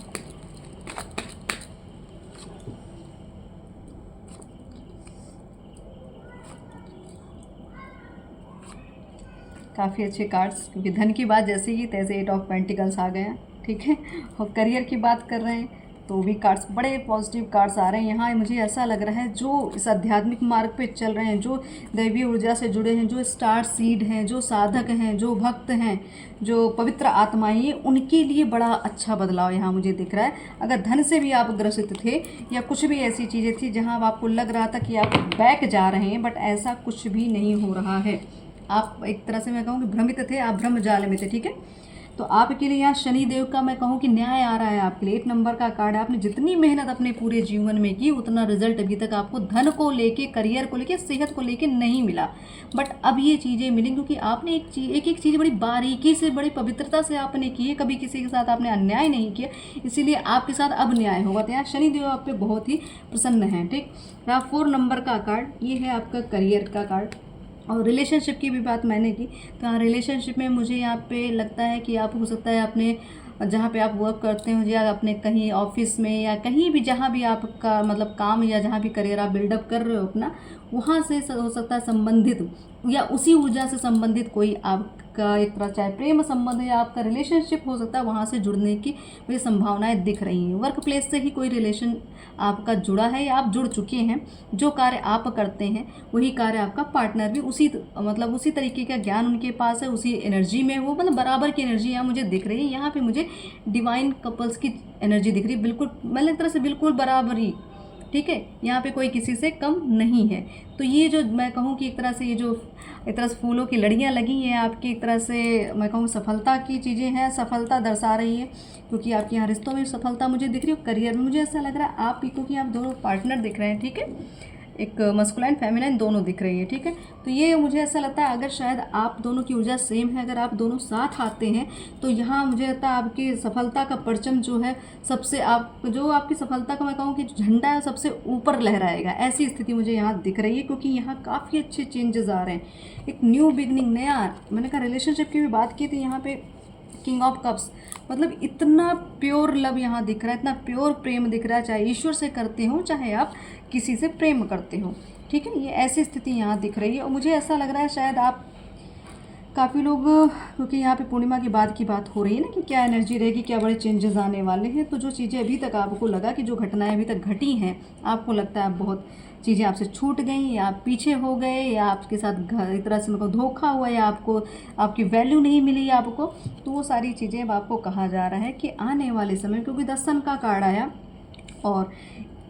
[SPEAKER 1] काफ़ी अच्छे कार्ड्स, क्योंकि धन की बात जैसे ही तैसे 8 ऑफ पेंटिकल्स आ गए हैं, ठीक है। और करियर की बात कर रहे हैं तो भी कार्ड्स बड़े पॉजिटिव कार्ड्स आ रहे हैं यहाँ। मुझे ऐसा लग रहा है जो इस आध्यात्मिक मार्ग पे चल रहे हैं, जो दैवीय ऊर्जा से जुड़े हैं, जो स्टार सीड हैं, जो साधक हैं, जो भक्त हैं, जो पवित्र आत्माएं, ये उनके लिए बड़ा अच्छा बदलाव यहाँ मुझे दिख रहा है। अगर धन से भी आप ग्रसित थे या कुछ भी ऐसी चीज़ें थी जहाँ आपको लग रहा था कि आप बैक जा रहे हैं, बट ऐसा कुछ भी नहीं हो रहा है। आप एक तरह से मैं कहूँ कि भ्रमित थे, आप भ्रम जाल में थे, ठीक है। तो आपके लिए यहाँ शनि देव का मैं कहूँ कि न्याय आ रहा है आपके लिए। 1 नंबर का कार्ड है। आपने जितनी मेहनत अपने पूरे जीवन में की, उतना रिजल्ट अभी तक आपको धन को लेके, करियर को लेके, सेहत को लेके नहीं मिला, बट अब ये चीज़ें मिलेंगी, क्योंकि आपने एक एक चीज़ बड़ी बारीकी से, बड़ी पवित्रता से आपने की है। कभी किसी के साथ आपने अन्याय नहीं किया, इसीलिए आपके साथ अब न्याय होगा। तो यहाँ शनि देव आप पे बहुत ही प्रसन्न हैं, ठीक। 4 नंबर का कार्ड, ये है आपका करियर का कार्ड। और रिलेशनशिप की भी बात मैंने की, तो हाँ, रिलेशनशिप में मुझे यहाँ पे लगता है कि आप हो सकता है अपने जहाँ पे आप वर्क करते हो, या अपने कहीं ऑफिस में, या कहीं भी जहाँ भी आपका मतलब काम या जहाँ भी करियर आप बिल्डअप कर रहे हो अपना, वहाँ से हो सकता है संबंधित या उसी ऊर्जा से संबंधित कोई आपका एक तरह चाहे प्रेम संबंध या आपका रिलेशनशिप हो सकता है, वहाँ से जुड़ने की मुझे संभावनाएं दिख रही हैं। वर्क प्लेस से ही कोई रिलेशन आपका जुड़ा है या आप जुड़ चुके हैं। जो कार्य आप करते हैं वही कार्य आपका पार्टनर भी उसी तरीके का ज्ञान उनके पास है, उसी एनर्जी में वो मतलब बराबर की एनर्जी यहाँ मुझे दिख रही है। यहाँ पे मुझे डिवाइन कपल्स की एनर्जी दिख रही है, बिल्कुल मतलब एक तरह से बिल्कुल बराबरी, ठीक है। यहाँ पे कोई किसी से कम नहीं है। तो ये जो मैं कहूँ कि एक तरह से ये जो एक तरह से फूलों की लड़ियाँ लगी हैं आपकी, एक तरह से मैं कहूँ सफलता की चीज़ें हैं, सफलता दर्शा रही है, क्योंकि आपके यहाँ रिश्तों में सफलता मुझे दिख रही है। करियर में मुझे ऐसा लग रहा है आप, क्योंकि आप दोनों पार्टनर दिख रहे हैं, ठीक है, एक मस्कुलाइन फेमिनाइन दोनों दिख रही है, ठीक है। तो ये मुझे ऐसा लगता है अगर शायद आप दोनों की ऊर्जा सेम है, अगर आप दोनों साथ आते हैं, तो यहाँ मुझे लगता है आपकी सफलता का परचम जो है सबसे आपकी सफलता का मैं कहूँ कि झंडा है सबसे ऊपर लहराएगा, ऐसी स्थिति मुझे यहाँ दिख रही है। क्योंकि यहाँ काफ़ी अच्छे चेंजेस आ रहे हैं, एक न्यू बिगनिंग, नया। मैंने कहा रिलेशनशिप की भी बात की थी, यहाँ पे किंग ऑफ कप्स, मतलब इतना प्योर लव यहाँ दिख रहा है, इतना प्योर प्रेम दिख रहा है, चाहे ईश्वर से करते हो चाहे आप किसी से प्रेम करते हो, ठीक है। ये ऐसी स्थिति यहाँ दिख रही है। और मुझे ऐसा लग रहा है शायद आप काफ़ी लोग, क्योंकि यहाँ पे पूर्णिमा के बाद की बात हो रही है ना कि क्या एनर्जी रहेगी, क्या बड़े चेंजेस आने वाले हैं, तो जो चीज़ें अभी तक आपको लगा कि जो घटनाएं अभी तक घटी हैं, आपको लगता है बहुत चीज़ें आपसे छूट गई, या आप पीछे हो गए, या आपके साथ एक तरह से मतलब धोखा हुआ, या आपको आपकी वैल्यू नहीं मिली आपको, तो वो सारी चीज़ें अब आपको कहा जा रहा है कि आने वाले समय, क्योंकि 10 सन का कार्ड आया और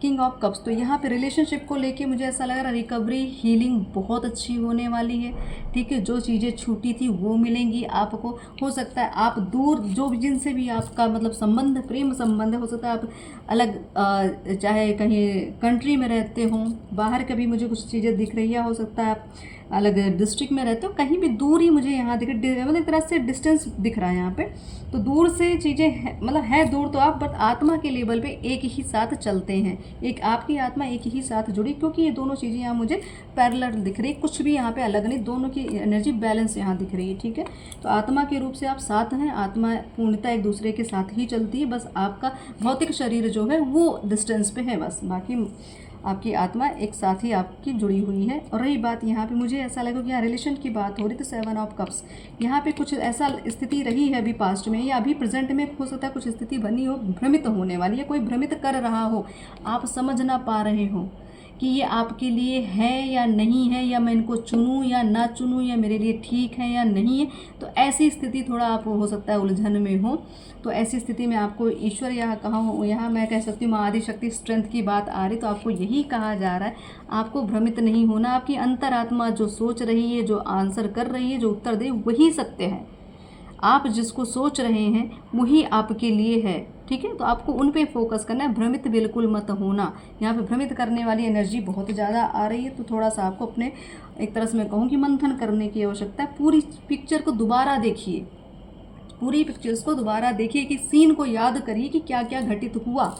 [SPEAKER 1] किंग ऑफ कप्स, तो यहाँ पे रिलेशनशिप को लेके मुझे ऐसा लग रहा है रिकवरी हीलिंग बहुत अच्छी होने वाली है। ठीक है, जो चीज़ें छूटी थी वो मिलेंगी आपको। हो सकता है आप दूर जो भी जिनसे भी आपका मतलब संबंध, प्रेम संबंध है, हो सकता है आप अलग चाहे कहीं कंट्री में रहते हों, बाहर कभी मुझे कुछ चीज़ें दिख रही है, हो सकता है आप अलग डिस्ट्रिक्ट में रहते हो, कहीं भी दूर ही मुझे यहाँ दिख, मतलब एक तरह से डिस्टेंस दिख रहा है यहाँ पे, तो दूर से चीज़ें मतलब है दूर तो आप, बट आत्मा के लेवल पे एक ही साथ चलते हैं, एक आपकी आत्मा एक ही साथ जुड़ी, क्योंकि ये दोनों चीज़ें यहाँ मुझे पैरेलल दिख रही है, कुछ भी यहाँ पे अलग नहीं, दोनों की एनर्जी बैलेंस यहाँ दिख रही है। ठीक है, तो आत्मा के रूप से आप साथ हैं, आत्मा पूर्णतः एक दूसरे के साथ ही चलती है, बस आपका भौतिक शरीर जो है वो डिस्टेंस पे है, बस बाकी आपकी आत्मा एक साथ ही आपकी जुड़ी हुई है। और रही बात यहाँ पे मुझे ऐसा लगा कि यहाँ रिलेशन की बात हो रही, तो 7 ऑफ कप्स यहाँ पे कुछ ऐसा स्थिति रही है अभी पास्ट में या अभी प्रेजेंट में, हो सकता है कुछ स्थिति बनी हो भ्रमित होने वाली है, कोई भ्रमित कर रहा हो, आप समझ ना पा रहे हो कि ये आपके लिए है या नहीं है, या मैं इनको चुनूं या ना चुनूं, या मेरे लिए ठीक है या नहीं है, तो ऐसी स्थिति थोड़ा आप हो सकता है उलझन में हो। तो ऐसी स्थिति में आपको ईश्वर यहाँ कहा, यहाँ मैं कह सकती हूँ माँ आदि शक्ति स्ट्रेंथ की बात आ रही, तो आपको यही कहा जा रहा है आपको भ्रमित नहीं होना, आपकी अंतरात्मा जो सोच रही है, जो आंसर कर रही है, जो उत्तर दे वही सत्य है, आप जिसको सोच रहे हैं वही आपके लिए है। ठीक है, तो आपको उन पे फोकस करना है, भ्रमित बिल्कुल मत होना। यहाँ पे भ्रमित करने वाली एनर्जी बहुत ज़्यादा आ रही है, तो थोड़ा सा आपको अपने एक तरह से मैं कहूँ कि मंथन करने की आवश्यकता है। पूरी पिक्चर को दोबारा देखिए, पूरी पिक्चर्स को दोबारा देखिए, कि सीन को याद करिए कि क्या क्या घटित हुआ,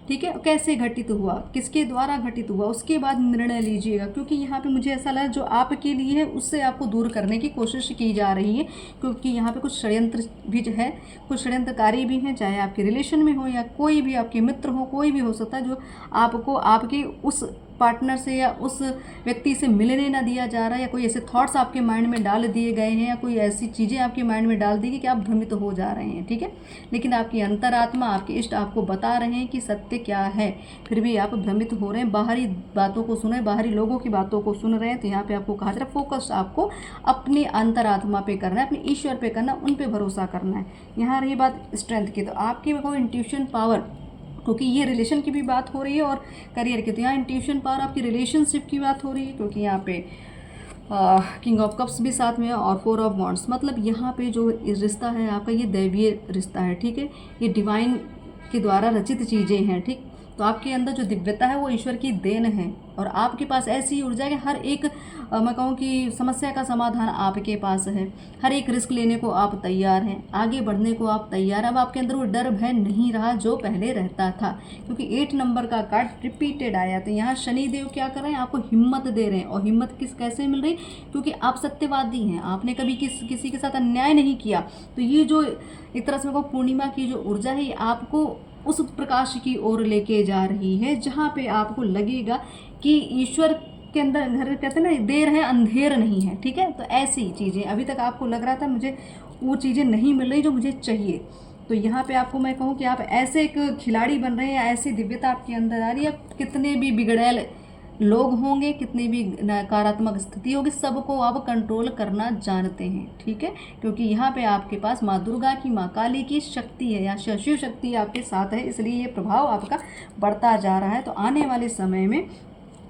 [SPEAKER 1] ठीक है, कैसे घटित हुआ, किसके द्वारा घटित हुआ, उसके बाद निर्णय लीजिएगा। क्योंकि यहाँ पे मुझे ऐसा लगा जो आपके लिए है उससे आपको दूर करने की कोशिश की जा रही है, क्योंकि यहाँ पे कुछ षड्यंत्र भी जो है, कुछ षड्यंत्रकारी भी हैं, चाहे आपके रिलेशन में हो या कोई भी आपके मित्र हो, कोई भी हो सकता है, जो आपको आपके उस पार्टनर से या उस व्यक्ति से मिलने ना दिया जा रहा है, या कोई ऐसे थॉट्स आपके माइंड में डाल दिए गए हैं, या कोई ऐसी चीज़ें आपके माइंड में डाल दी कि आप भ्रमित हो जा रहे हैं। ठीक है, लेकिन आपकी अंतरात्मा, आपके इष्ट आपको बता रहे हैं कि सत्य क्या है, फिर भी आप भ्रमित हो रहे हैं, बाहरी बातों को सुन रहे हैं, बाहरी लोगों की बातों को सुन रहे हैं। तो यहाँ पे आपको कहा जा रहा है फोकस आपको अपनी अंतरात्मा पे करना है, अपने ईश्वर पे करना, उन पे भरोसा करना है। यहाँ रही बात स्ट्रेंथ की, तो आपकी वो इंट्यूशन पावर, क्योंकि ये रिलेशन की भी बात हो रही है और करियर की, तो यहाँ इंट्यूशन पावर आपकी रिलेशनशिप की बात हो रही है, क्योंकि यहाँ पे किंग ऑफ कप्स भी साथ में है और 4 ऑफ वॉन्ड्स, मतलब यहाँ पे जो रिश्ता है आपका ये दैवीय रिश्ता है। ठीक है, ये डिवाइन के द्वारा रचित चीज़ें हैं। ठीक, तो आपके अंदर जो दिव्यता है वो ईश्वर की देन है, और आपके पास ऐसी ऊर्जा है कि हर एक मैं कहूँ कि समस्या का समाधान आपके पास है, हर एक रिस्क लेने को आप तैयार हैं, आगे बढ़ने को आप तैयार हैं। अब आपके अंदर वो डर भय नहीं रहा जो पहले रहता था, क्योंकि 8 नंबर का कार्ड रिपीटेड आया। तो यहाँ शनिदेव क्या कर रहे हैं, आपको हिम्मत दे रहे हैं, और हिम्मत कैसे मिल रही, क्योंकि आप सत्यवादी हैं, आपने कभी किसी के साथ अन्याय नहीं किया। तो ये जो एक तरह से पूर्णिमा की जो ऊर्जा है, ये आपको उस प्रकाश की ओर लेके जा रही है, जहाँ पे आपको लगेगा कि ईश्वर के अंदर, घर कहते हैं ना, देर है अंधेर नहीं है। ठीक है, तो ऐसी चीज़ें अभी तक आपको लग रहा था मुझे वो चीज़ें नहीं मिल रही जो मुझे चाहिए, तो यहाँ पे आपको मैं कहूँ कि आप ऐसे एक खिलाड़ी बन रहे हैं, या ऐसी दिव्यता आपके अंदर आ रही है। कितने भी बिगड़ैल लोग होंगे, कितनी भी नकारात्मक स्थिति होगी, सबको आप कंट्रोल करना जानते हैं। ठीक है, क्योंकि यहाँ पे आपके पास माँ दुर्गा की, माँ काली की शक्ति है, या शिव शक्ति आपके साथ है, इसलिए ये प्रभाव आपका बढ़ता जा रहा है। तो आने वाले समय में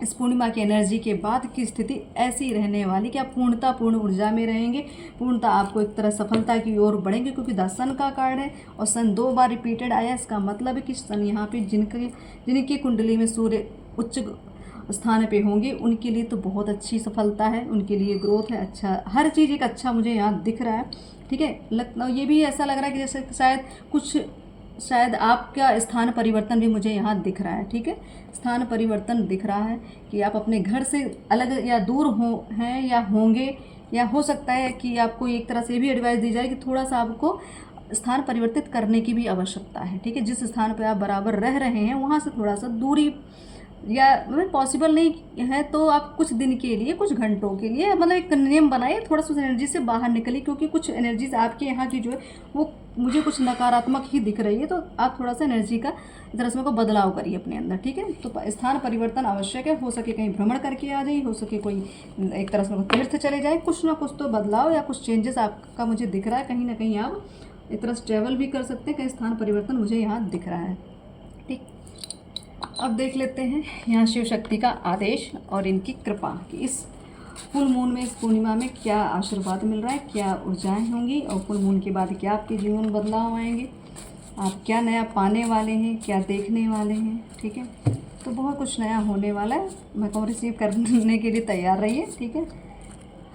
[SPEAKER 1] इस पूर्णिमा की एनर्जी के बाद की स्थिति ऐसी रहने वाली कि आप पूर्ण ऊर्जा में रहेंगे, पूर्णतः आपको एक तरह सफलता की ओर बढ़ेंगे, क्योंकि 10 सन का कार्ड है और सन 2 बार रिपीटेड आया। इसका मतलब है कि सन यहाँ पे जिनकी कुंडली में सूर्य उच्च स्थान पे होंगे, उनके लिए तो बहुत अच्छी सफलता है, उनके लिए ग्रोथ है, अच्छा हर चीज़ एक अच्छा मुझे यहाँ दिख रहा है। ठीक है, ये भी ऐसा लग रहा है कि जैसे शायद आपका स्थान परिवर्तन भी मुझे यहाँ दिख रहा है। ठीक है, स्थान परिवर्तन दिख रहा है कि आप अपने घर से अलग या दूर हैं या होंगे, या हो सकता है कि आपको एक तरह से भी एडवाइस दी जाए कि थोड़ा सा आपको स्थान परिवर्तित करने की भी आवश्यकता है। ठीक है, जिस स्थान पर आप बराबर रह रहे हैं वहाँ से थोड़ा सा दूरी या मतलब पॉसिबल नहीं है तो आप कुछ दिन के लिए, कुछ घंटों के लिए मतलब एक नियम बनाइए, थोड़ा सा उस एनर्जी से बाहर निकलिए, क्योंकि कुछ एनर्जीज आपके यहाँ की जो है वो मुझे कुछ नकारात्मक ही दिख रही है। तो आप थोड़ा सा एनर्जी का इस तरह से को बदलाव करिए अपने अंदर, ठीक है। तो स्थान परिवर्तन आवश्यक है, हो सके कहीं भ्रमण करके आ जाइए, हो सके कोई एक तरह से तीर्थ चले जाए, कुछ ना कुछ तो बदलाव या कुछ चेंजेस आपका मुझे दिख रहा है। कहीं ना कहीं आप एक तरह से ट्रैवल भी कर सकते हैं, कहीं स्थान परिवर्तन मुझे यहाँ दिख रहा है, ठीक। अब देख लेते हैं यहाँ शिव शक्ति का आदेश और इनकी कृपा कि इस फुल मून में, इस पूर्णिमा में क्या आशीर्वाद मिल रहा है, क्या ऊर्जाएं होंगी, और फुल मून के बाद क्या आपके जीवन में बदलाव आएंगे, आप क्या नया पाने वाले हैं, क्या देखने वाले हैं, ठीक है। तो बहुत कुछ नया होने वाला है, मैं कहूँ रिसीव करने के लिए तैयार रहिए, ठीक है।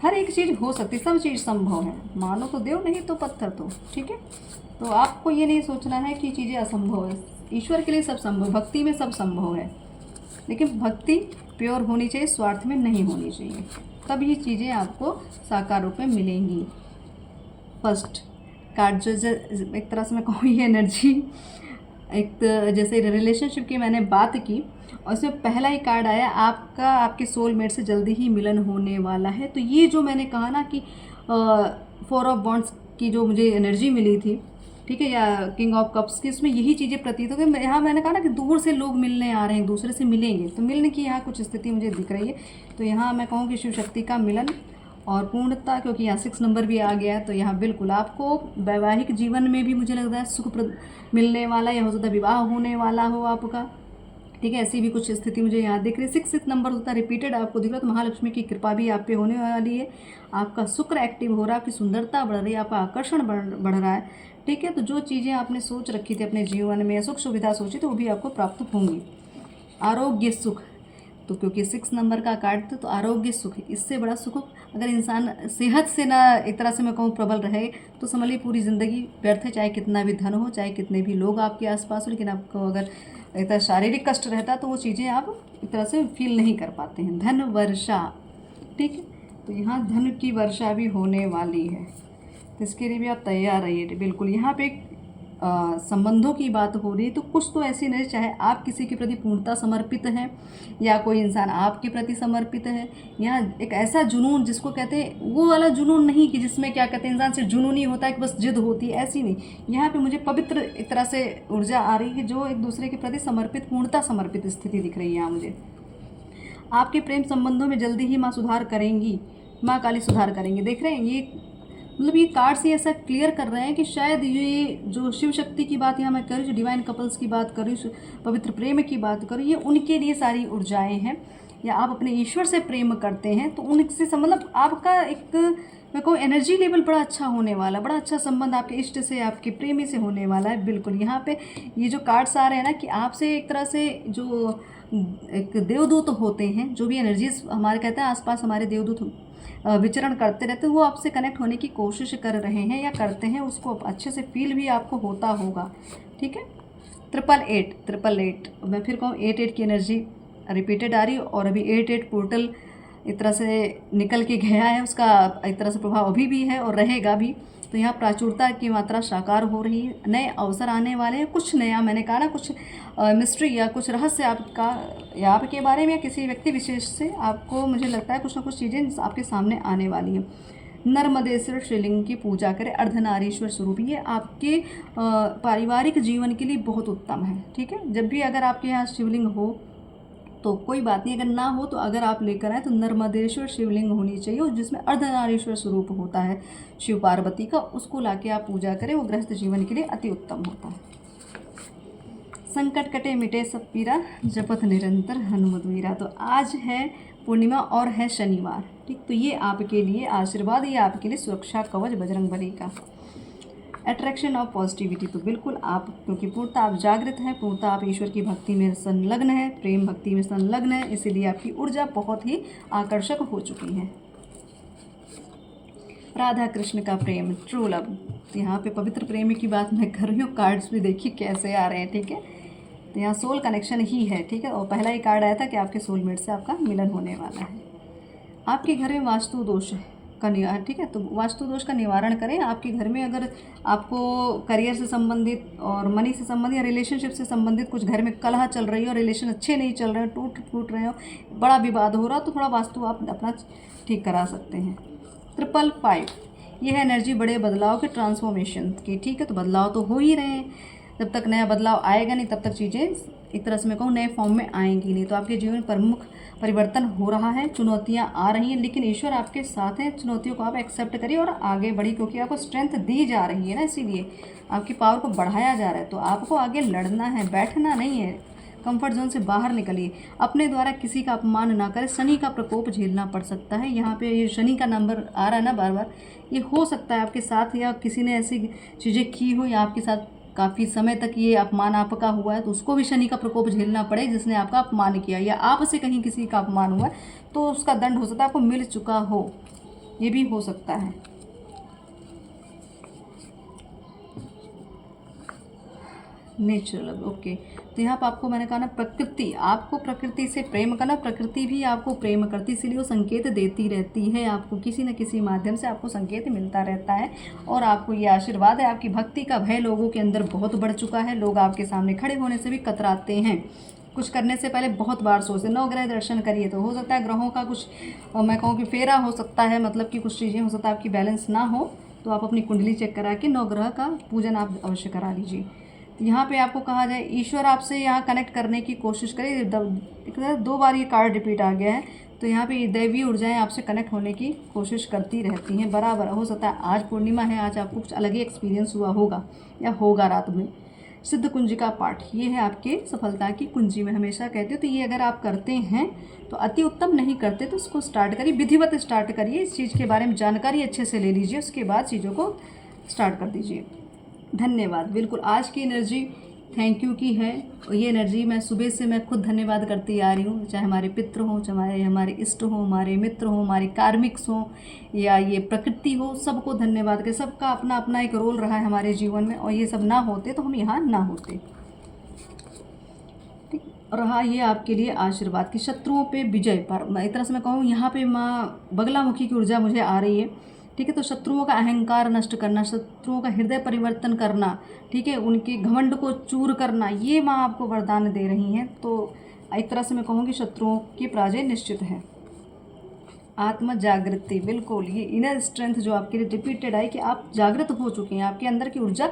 [SPEAKER 1] हर एक चीज़ हो सकती है, सब चीज़ संभव है, मानो तो देव नहीं तो पत्थर तो, ठीक है। तो आपको ये नहीं सोचना है कि चीज़ें असंभव है, ईश्वर के लिए सब संभव, भक्ति में सब संभव है, लेकिन भक्ति प्योर होनी चाहिए, स्वार्थ में नहीं होनी चाहिए, तब ये चीज़ें आपको साकार रूप में मिलेंगी। फर्स्ट कार्ड जो एक तरह से मैं कहूँ ये एनर्जी, एक जैसे रिलेशनशिप की मैंने बात की और इसमें पहला ही कार्ड आया आपका, आपके सोलमेट से जल्दी ही मिलन होने वाला है। तो ये जो मैंने कहा ना कि 4 ऑफ वॉन्ड्स की जो मुझे एनर्जी मिली थी, ठीक है, या किंग ऑफ कप्स की, उसमें यही चीज़ें प्रतीत हो गई। यहाँ मैंने कहा ना कि दूर से लोग मिलने आ रहे हैं, एक दूसरे से मिलेंगे, तो मिलने की यहाँ कुछ स्थिति मुझे दिख रही है। तो यहाँ मैं कहूँ कि शिव शक्ति का मिलन और पूर्णता, क्योंकि यहाँ 6 नंबर भी आ गया है, तो यहाँ बिल्कुल आपको वैवाहिक जीवन में भी मुझे लग रहा है सुख मिलने वाला, या हो सकता है विवाह होने वाला हो आपका, ठीक है। ऐसी भी कुछ स्थिति मुझे यहाँ दिख रही है। 6 नंबर होता है रिपीटेड आपको दिख रहा है, तो महालक्ष्मी की कृपा भी आप पे होने वाली है, आपका शुक्र एक्टिव हो रहा है, आपकी सुंदरता बढ़ रही है, आपका आकर्षण बढ़ रहा है, ठीक है। तो जो चीज़ें आपने सोच रखी थी अपने जीवन में, सुख सुविधा सोची, तो वो भी आपको प्राप्त होंगी। आरोग्य सुख, तो क्योंकि 6 नंबर का कार्ड था, तो आरोग्य सुख, इससे बड़ा सुख अगर इंसान सेहत से ना एक तरह से मैं कहूँ प्रबल रहे, तो समझ लीजिए पूरी ज़िंदगी व्यर्थ है, चाहे कितना भी धन हो, चाहे कितने भी लोग आपके आसपास हो, लेकिन आपको अगर एक तरह शारीरिक कष्ट रहता तो वो चीज़ें आप एक तरह से फील नहीं कर पाते हैं। धन वर्षा, ठीक है, तो यहाँ धन की वर्षा भी होने वाली है, तो इसके लिए भी आप तैयार रहिए। बिल्कुल यहाँ पे एक संबंधों की बात हो रही है, तो कुछ तो ऐसी नहीं, चाहे आप किसी के प्रति पूर्णता समर्पित हैं या कोई इंसान आपके प्रति समर्पित है। यहाँ एक ऐसा जुनून जिसको कहते हैं, वो वाला जुनून नहीं कि जिसमें क्या कहते हैं इंसान सिर्फ जुनूनी होता है कि बस जिद होती है, ऐसी नहीं। यहाँ पे मुझे पवित्र एक तरह से ऊर्जा आ रही है, जो एक दूसरे के प्रति समर्पित, पूर्णता समर्पित स्थिति दिख रही है यहाँ मुझे। आपके प्रेम संबंधों में जल्दी ही माँ सुधार करेंगी, माँ काली सुधार करेंगे। देख रहे हैं ये मतलब ये कार्ड्स ही ऐसा क्लियर कर रहे हैं कि शायद ये जो शिव शक्ति की बात यहाँ मैं कर रही हूँ, जो डिवाइन कपल्स की बात कर रही हूँ, पवित्र प्रेम की बात कर रही हूँ, ये उनके लिए सारी ऊर्जाएं हैं। या आप अपने ईश्वर से प्रेम करते हैं तो उनसे मतलब आपका एक मैं कहूँ एनर्जी लेवल बड़ा अच्छा होने वाला, बड़ा अच्छा संबंध आपके इष्ट से, आपके प्रेमी से होने वाला है। बिल्कुल यहाँ पे ये जो कार्ड्स आ रहे हैं ना कि आपसे एक तरह से जो एक देवदूत होते हैं, जो भी एनर्जीज हमारे कहते हैं आसपास हमारे देवदूत विचरण करते रहते हैं, वो आपसे कनेक्ट होने की कोशिश कर रहे हैं या करते हैं, उसको अच्छे से फील भी आपको होता होगा, ठीक है। 888 मैं फिर कहूँ 88 की एनर्जी रिपीटेड आ रही, और अभी 88 पोर्टल एक तरह से निकल के गया है, उसका एक तरह से प्रभाव अभी भी है और रहेगा भी। तो यहाँ प्राचुरता की मात्रा साकार हो रही है, नए अवसर आने वाले हैं, कुछ नया मैंने कहा ना, कुछ मिस्ट्री या कुछ रहस्य आपका या आपके बारे में या किसी व्यक्ति विशेष से आपको मुझे लगता है कुछ ना कुछ चीज़ें आपके सामने आने वाली हैं। नर्मदेश्वर शिवलिंग की पूजा करें, अर्धनारीश्वर स्वरूप, ये आपके पारिवारिक जीवन के लिए बहुत उत्तम है, ठीक है। जब भी अगर आपके यहाँ शिवलिंग हो तो कोई बात नहीं, अगर ना हो तो अगर आप लेकर आए तो नर्मदेश्वर शिवलिंग होनी चाहिए, और जिसमें अर्धनारीश्वर स्वरूप होता है शिव पार्वती का, उसको लाके आप पूजा करें, वो गृहस्थ जीवन के लिए अति उत्तम होता है। संकट कटे मिटे सब पीरा, जपत निरंतर हनुमत वीरा। तो आज है पूर्णिमा और है शनिवार, ठीक, तो ये आपके लिए आशीर्वाद, ये आपके लिए सुरक्षा कवच बजरंगबली का। अट्रैक्शन ऑफ पॉजिटिविटी, तो बिल्कुल आप क्योंकि पूर्णतः आप जागृत हैं, पूर्णतः आप ईश्वर की भक्ति में संलग्न है, प्रेम भक्ति में संलग्न है, इसीलिए आपकी ऊर्जा बहुत ही आकर्षक हो चुकी है। राधा कृष्ण का प्रेम, ट्रू लव, यहाँ पे पवित्र प्रेम की बात मैं कर रही हूँ। कार्ड्स भी देखिए कैसे आ रहे हैं, ठीक है, तो यहाँ सोल कनेक्शन ही है, ठीक है। और पहला ही कार्ड आया था कि आपके सोलमेट से आपका मिलन होने वाला है। आपके घर में वास्तु दोष का निवारण, ठीक है। तो वास्तु दोष का निवारण करें। आपके घर में अगर आपको करियर से संबंधित और मनी से संबंधित या रिलेशनशिप से संबंधित कुछ घर में कलह चल रही हो, रिलेशन अच्छे नहीं चल रहे हो, टूट रहे हो, बड़ा विवाद हो रहा, तो थोड़ा वास्तु आप अपना ठीक करा सकते हैं। 555 ये है एनर्जी बड़े बदलाव के, ट्रांसफॉर्मेशन की, ठीक है। तो बदलाव तो हो ही रहे हैं, जब तक नया बदलाव आएगा नहीं तब तक चीज़ें एक तरह से मैं कहूँ नए फॉर्म में आएंगी नहीं। तो आपके जीवन में प्रमुख परिवर्तन हो रहा है, चुनौतियाँ आ रही हैं, लेकिन ईश्वर आपके साथ हैं। चुनौतियों को आप एक्सेप्ट करिए और आगे बढ़िए, क्योंकि आपको स्ट्रेंथ दी जा रही है ना, इसीलिए आपकी पावर को बढ़ाया जा रहा है। तो आपको आगे लड़ना है, बैठना नहीं है, कंफर्ट जोन से बाहर निकलिए। अपने द्वारा किसी का अपमान ना करें। शनि का प्रकोप झेलना पड़ सकता है। यहाँ पे ये शनि का नंबर आ रहा है ना बार बार, ये हो सकता है आपके साथ, या किसी ने ऐसी चीज़ें की हो या आपके साथ काफ़ी समय तक ये अपमान आपका हुआ है, तो उसको भी शनि का प्रकोप झेलना पड़े जिसने आपका अपमान किया, या आपसे कहीं किसी का अपमान हुआ है तो उसका दंड हो सकता है आपको मिल चुका हो, ये भी हो सकता है। Natural, okay. तो यहाँ पर आपको मैंने कहा ना, प्रकृति, आपको प्रकृति से प्रेम करना, प्रकृति भी आपको प्रेम करती, इसीलिए वो संकेत देती रहती है आपको, किसी न किसी माध्यम से आपको संकेत मिलता रहता है। और आपको ये आशीर्वाद है, आपकी भक्ति का भय लोगों के अंदर बहुत बढ़ चुका है। लोग आपके सामने खड़े होने से भी कतराते हैं, कुछ करने से पहले बहुत बार सोचते। 9 ग्रह दर्शन करिए, तो हो सकता है ग्रहों का कुछ मैं कहूँ कि फेरा हो सकता है, मतलब कि कुछ चीज़ें हो सकता है आपकी बैलेंस ना हो, तो आप अपनी कुंडली चेक करा के 9 ग्रह का पूजन आप अवश्य करा लीजिए। तो यहाँ पे आपको कहा जाए, ईश्वर आपसे यहाँ कनेक्ट करने की कोशिश करिए। 2 बार ये कार्ड रिपीट आ गया है, तो यहाँ पे दैवीय ऊर्जाएं आपसे कनेक्ट होने की कोशिश करती रहती हैं बराबर। हो सकता है आज पूर्णिमा है, आज आपको कुछ अलग ही एक्सपीरियंस हुआ होगा या होगा रात में। सिद्ध कुंजी का पाठ, ये है आपके सफलता की कुंजी, मैं हमेशा कहती हूँ। तो ये अगर आप करते हैं तो अति उत्तम, नहीं करते तो उसको स्टार्ट करिए, विधिवत स्टार्ट करिए, इस चीज़ के बारे में जानकारी अच्छे से ले लीजिए, उसके बाद चीज़ों को स्टार्ट कर दीजिए। धन्यवाद। बिल्कुल आज की एनर्जी थैंक यू की है, और ये एनर्जी मैं सुबह से मैं खुद धन्यवाद करती आ रही हूँ, चाहे हमारे पितृ हों, चाहे हमारे इष्ट हों, हमारे मित्र हों, हमारे कार्मिक्स हों, या ये प्रकृति हो, सबको धन्यवाद के, सबका अपना अपना एक रोल रहा है हमारे जीवन में, और ये सब ना होते तो हम यहाँ ना होते। ठीक, रहा ये आपके लिए आशीर्वाद की शत्रुओं पे विजय पर, एक तरह से मैं कहूँ यहाँ पे माँ बगलामुखी की ऊर्जा मुझे आ रही है, ठीक है। तो शत्रुओं का अहंकार नष्ट करना, शत्रुओं का हृदय परिवर्तन करना, ठीक है, उनके घमंड को चूर करना, ये माँ आपको वरदान दे रही हैं। तो एक तरह से मैं कहूँगी शत्रुओं की पराजय निश्चित है। आत्म जागृति, बिल्कुल ये इनर स्ट्रेंथ जो आपके लिए रिपीटेड आई कि आप जागृत हो चुके हैं, आपके अंदर की ऊर्जा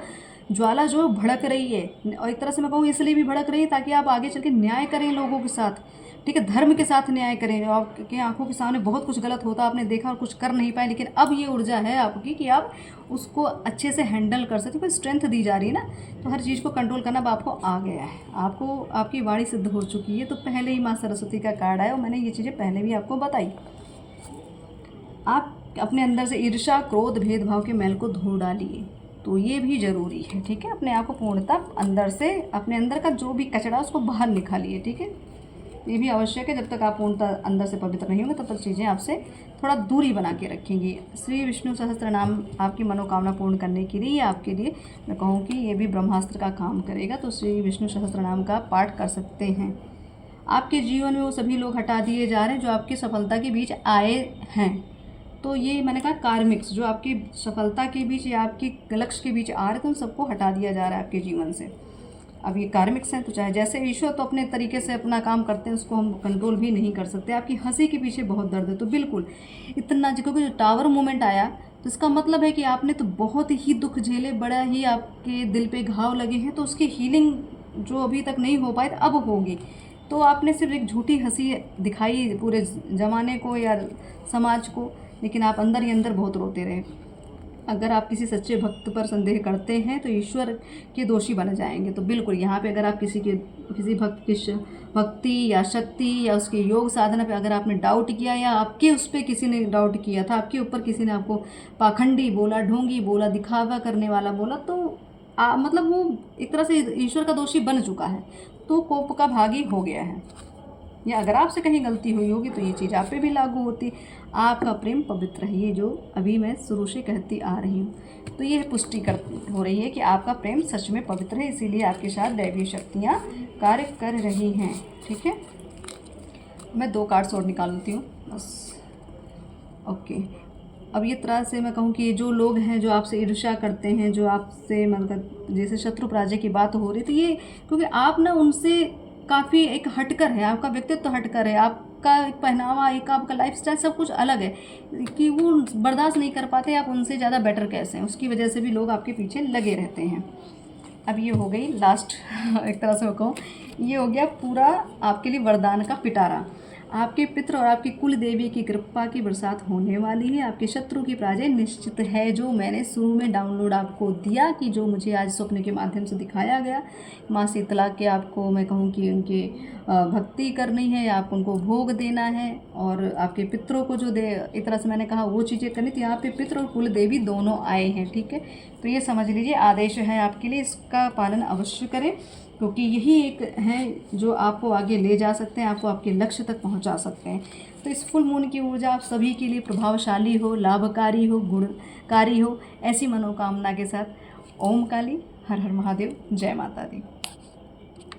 [SPEAKER 1] ज्वाला जो भड़क रही है, और एक तरह से मैं कहूँ इसलिए भी भड़क रही है ताकि आप आगे चल के न्याय करें लोगों के साथ, ठीक है, धर्म के साथ न्याय करें। आपके आंखों के सामने बहुत कुछ गलत होता आपने देखा और कुछ कर नहीं पाए, लेकिन अब ये ऊर्जा है आपकी कि आप उसको अच्छे से हैंडल कर सकते हो, स्ट्रेंथ दी जा रही है ना, तो हर चीज़ को कंट्रोल करना अब आपको आ गया है, आपको आपकी वाणी सिद्ध हो चुकी है। तो पहले ही माँ सरस्वती का कार्ड आया और मैंने ये चीज़ें पहले भी आपको बताई। आप अपने अंदर से ईर्ष्या, क्रोध, भेदभाव के मैल को धो डालिए, तो ये भी ज़रूरी है, ठीक है। अपने आप को पूर्णतः अंदर से, अपने अंदर का जो भी कचरा उसको बाहर निकालिए, ठीक है, ये भी आवश्यक है। जब तक आप पूर्णतः अंदर से पवित्र नहीं होंगे तब तक चीज़ें आपसे थोड़ा दूरी बना के रखेंगी। श्री विष्णु सहस्त्र नाम आपकी मनोकामना पूर्ण करने के लिए, आपके लिए मैं कहूँ कि ये भी ब्रह्मास्त्र का काम करेगा, तो श्री विष्णु सहस्त्र नाम का पाठ कर सकते हैं। आपके जीवन में वो सभी लोग हटा दिए जा रहे हैं जो आपकी सफलता के बीच आए हैं। तो ये मैंने कहा कार्मिक्स जो आपकी सफलता के बीच या आपकी लक्ष्य के बीच आ रहे थे, उन सबको हटा दिया जा रहा है आपके जीवन से। अब ये कार्मिक्स हैं, तो चाहे जैसे ईश्वर तो अपने तरीके से अपना काम करते हैं, उसको हम कंट्रोल भी नहीं कर सकते। आपकी हंसी के पीछे बहुत दर्द है, तो बिल्कुल इतना, क्योंकि जो टावर मूवमेंट आया तो इसका मतलब है कि आपने तो बहुत ही दुख झेले, बड़ा ही आपके दिल पे घाव लगे हैं, तो उसकी हीलिंग जो अभी तक नहीं हो पाई तो अब होगी। तो आपने सिर्फ एक झूठी हंसी दिखाई पूरे ज़माने को या समाज को, लेकिन आप अंदर ही अंदर बहुत रोते रहे। अगर आप किसी सच्चे भक्त पर संदेह करते हैं तो ईश्वर के दोषी बन जाएंगे। तो बिल्कुल यहाँ पे अगर आप किसी भक्त की भक्ति या शक्ति या उसके योग साधना पे अगर आपने डाउट किया, या आपके उस पर किसी ने डाउट किया था, आपके ऊपर किसी ने आपको पाखंडी बोला, ढोंगी बोला, दिखावा करने वाला बोला, तो मतलब वो एक तरह से ईश्वर का दोषी बन चुका है, तो कोप का भागी हो गया है। या अगर आपसे कहीं गलती हुई होगी तो ये चीज़ आप पे भी लागू होती। आपका प्रेम पवित्र है, ये जो अभी मैं शुरू से कहती आ रही हूँ। तो ये पुष्टि हो रही है कि आपका प्रेम सच में पवित्र है, इसीलिए आपके साथ दैवीय शक्तियाँ कार्य कर रही हैं, ठीक है। मैं 2 कार्ड्स और निकाल लेती हूँ बस। ओके, अब ये तरह से मैं कहूँ कि जो लोग हैं जो आपसे ईर्ष्या करते हैं, जो आपसे मतलब जैसे शत्रु पराजय की बात हो रही थी, ये क्योंकि आप ना उनसे काफ़ी एक हटकर है, आपका व्यक्तित्व हटकर है, आपका एक पहनावा, एक आपका लाइफस्टाइल सब कुछ अलग है कि वो बर्दाश्त नहीं कर पाते आप उनसे ज़्यादा बेटर कैसे हैं, उसकी वजह से भी लोग आपके पीछे लगे रहते हैं। अब ये हो गई लास्ट एक तरह से मैं कहूँ, ये हो गया पूरा आपके लिए वरदान का पिटारा। आपके पितृ और आपकी कुल देवी की कृपा की बरसात होने वाली है, आपके शत्रु की पराजय निश्चित है। जो मैंने शुरू में डाउनलोड आपको दिया कि जो मुझे आज स्वप्न के माध्यम से दिखाया गया, माँ शीतला के आपको मैं कहूँ कि उनके भक्ति करनी है, आपको उनको भोग देना है और आपके पितरों को जो दे, एक तरह से मैंने कहा वो चीज़ें करनी थी। यहाँ पे पितृ और कुल देवी दोनों आए हैं, ठीक है। तो ये समझ लीजिए आदेश है आपके लिए, इसका पालन अवश्य करें क्योंकि यही एक है जो आपको आगे ले जा सकते हैं, आपको आपके लक्ष्य तक पहुंचा सकते हैं। तो इस फुल मून की ऊर्जा आप सभी के लिए प्रभावशाली हो, लाभकारी हो, गुणकारी हो, ऐसी मनोकामना के साथ ओम काली, हर हर महादेव, जय माता दी।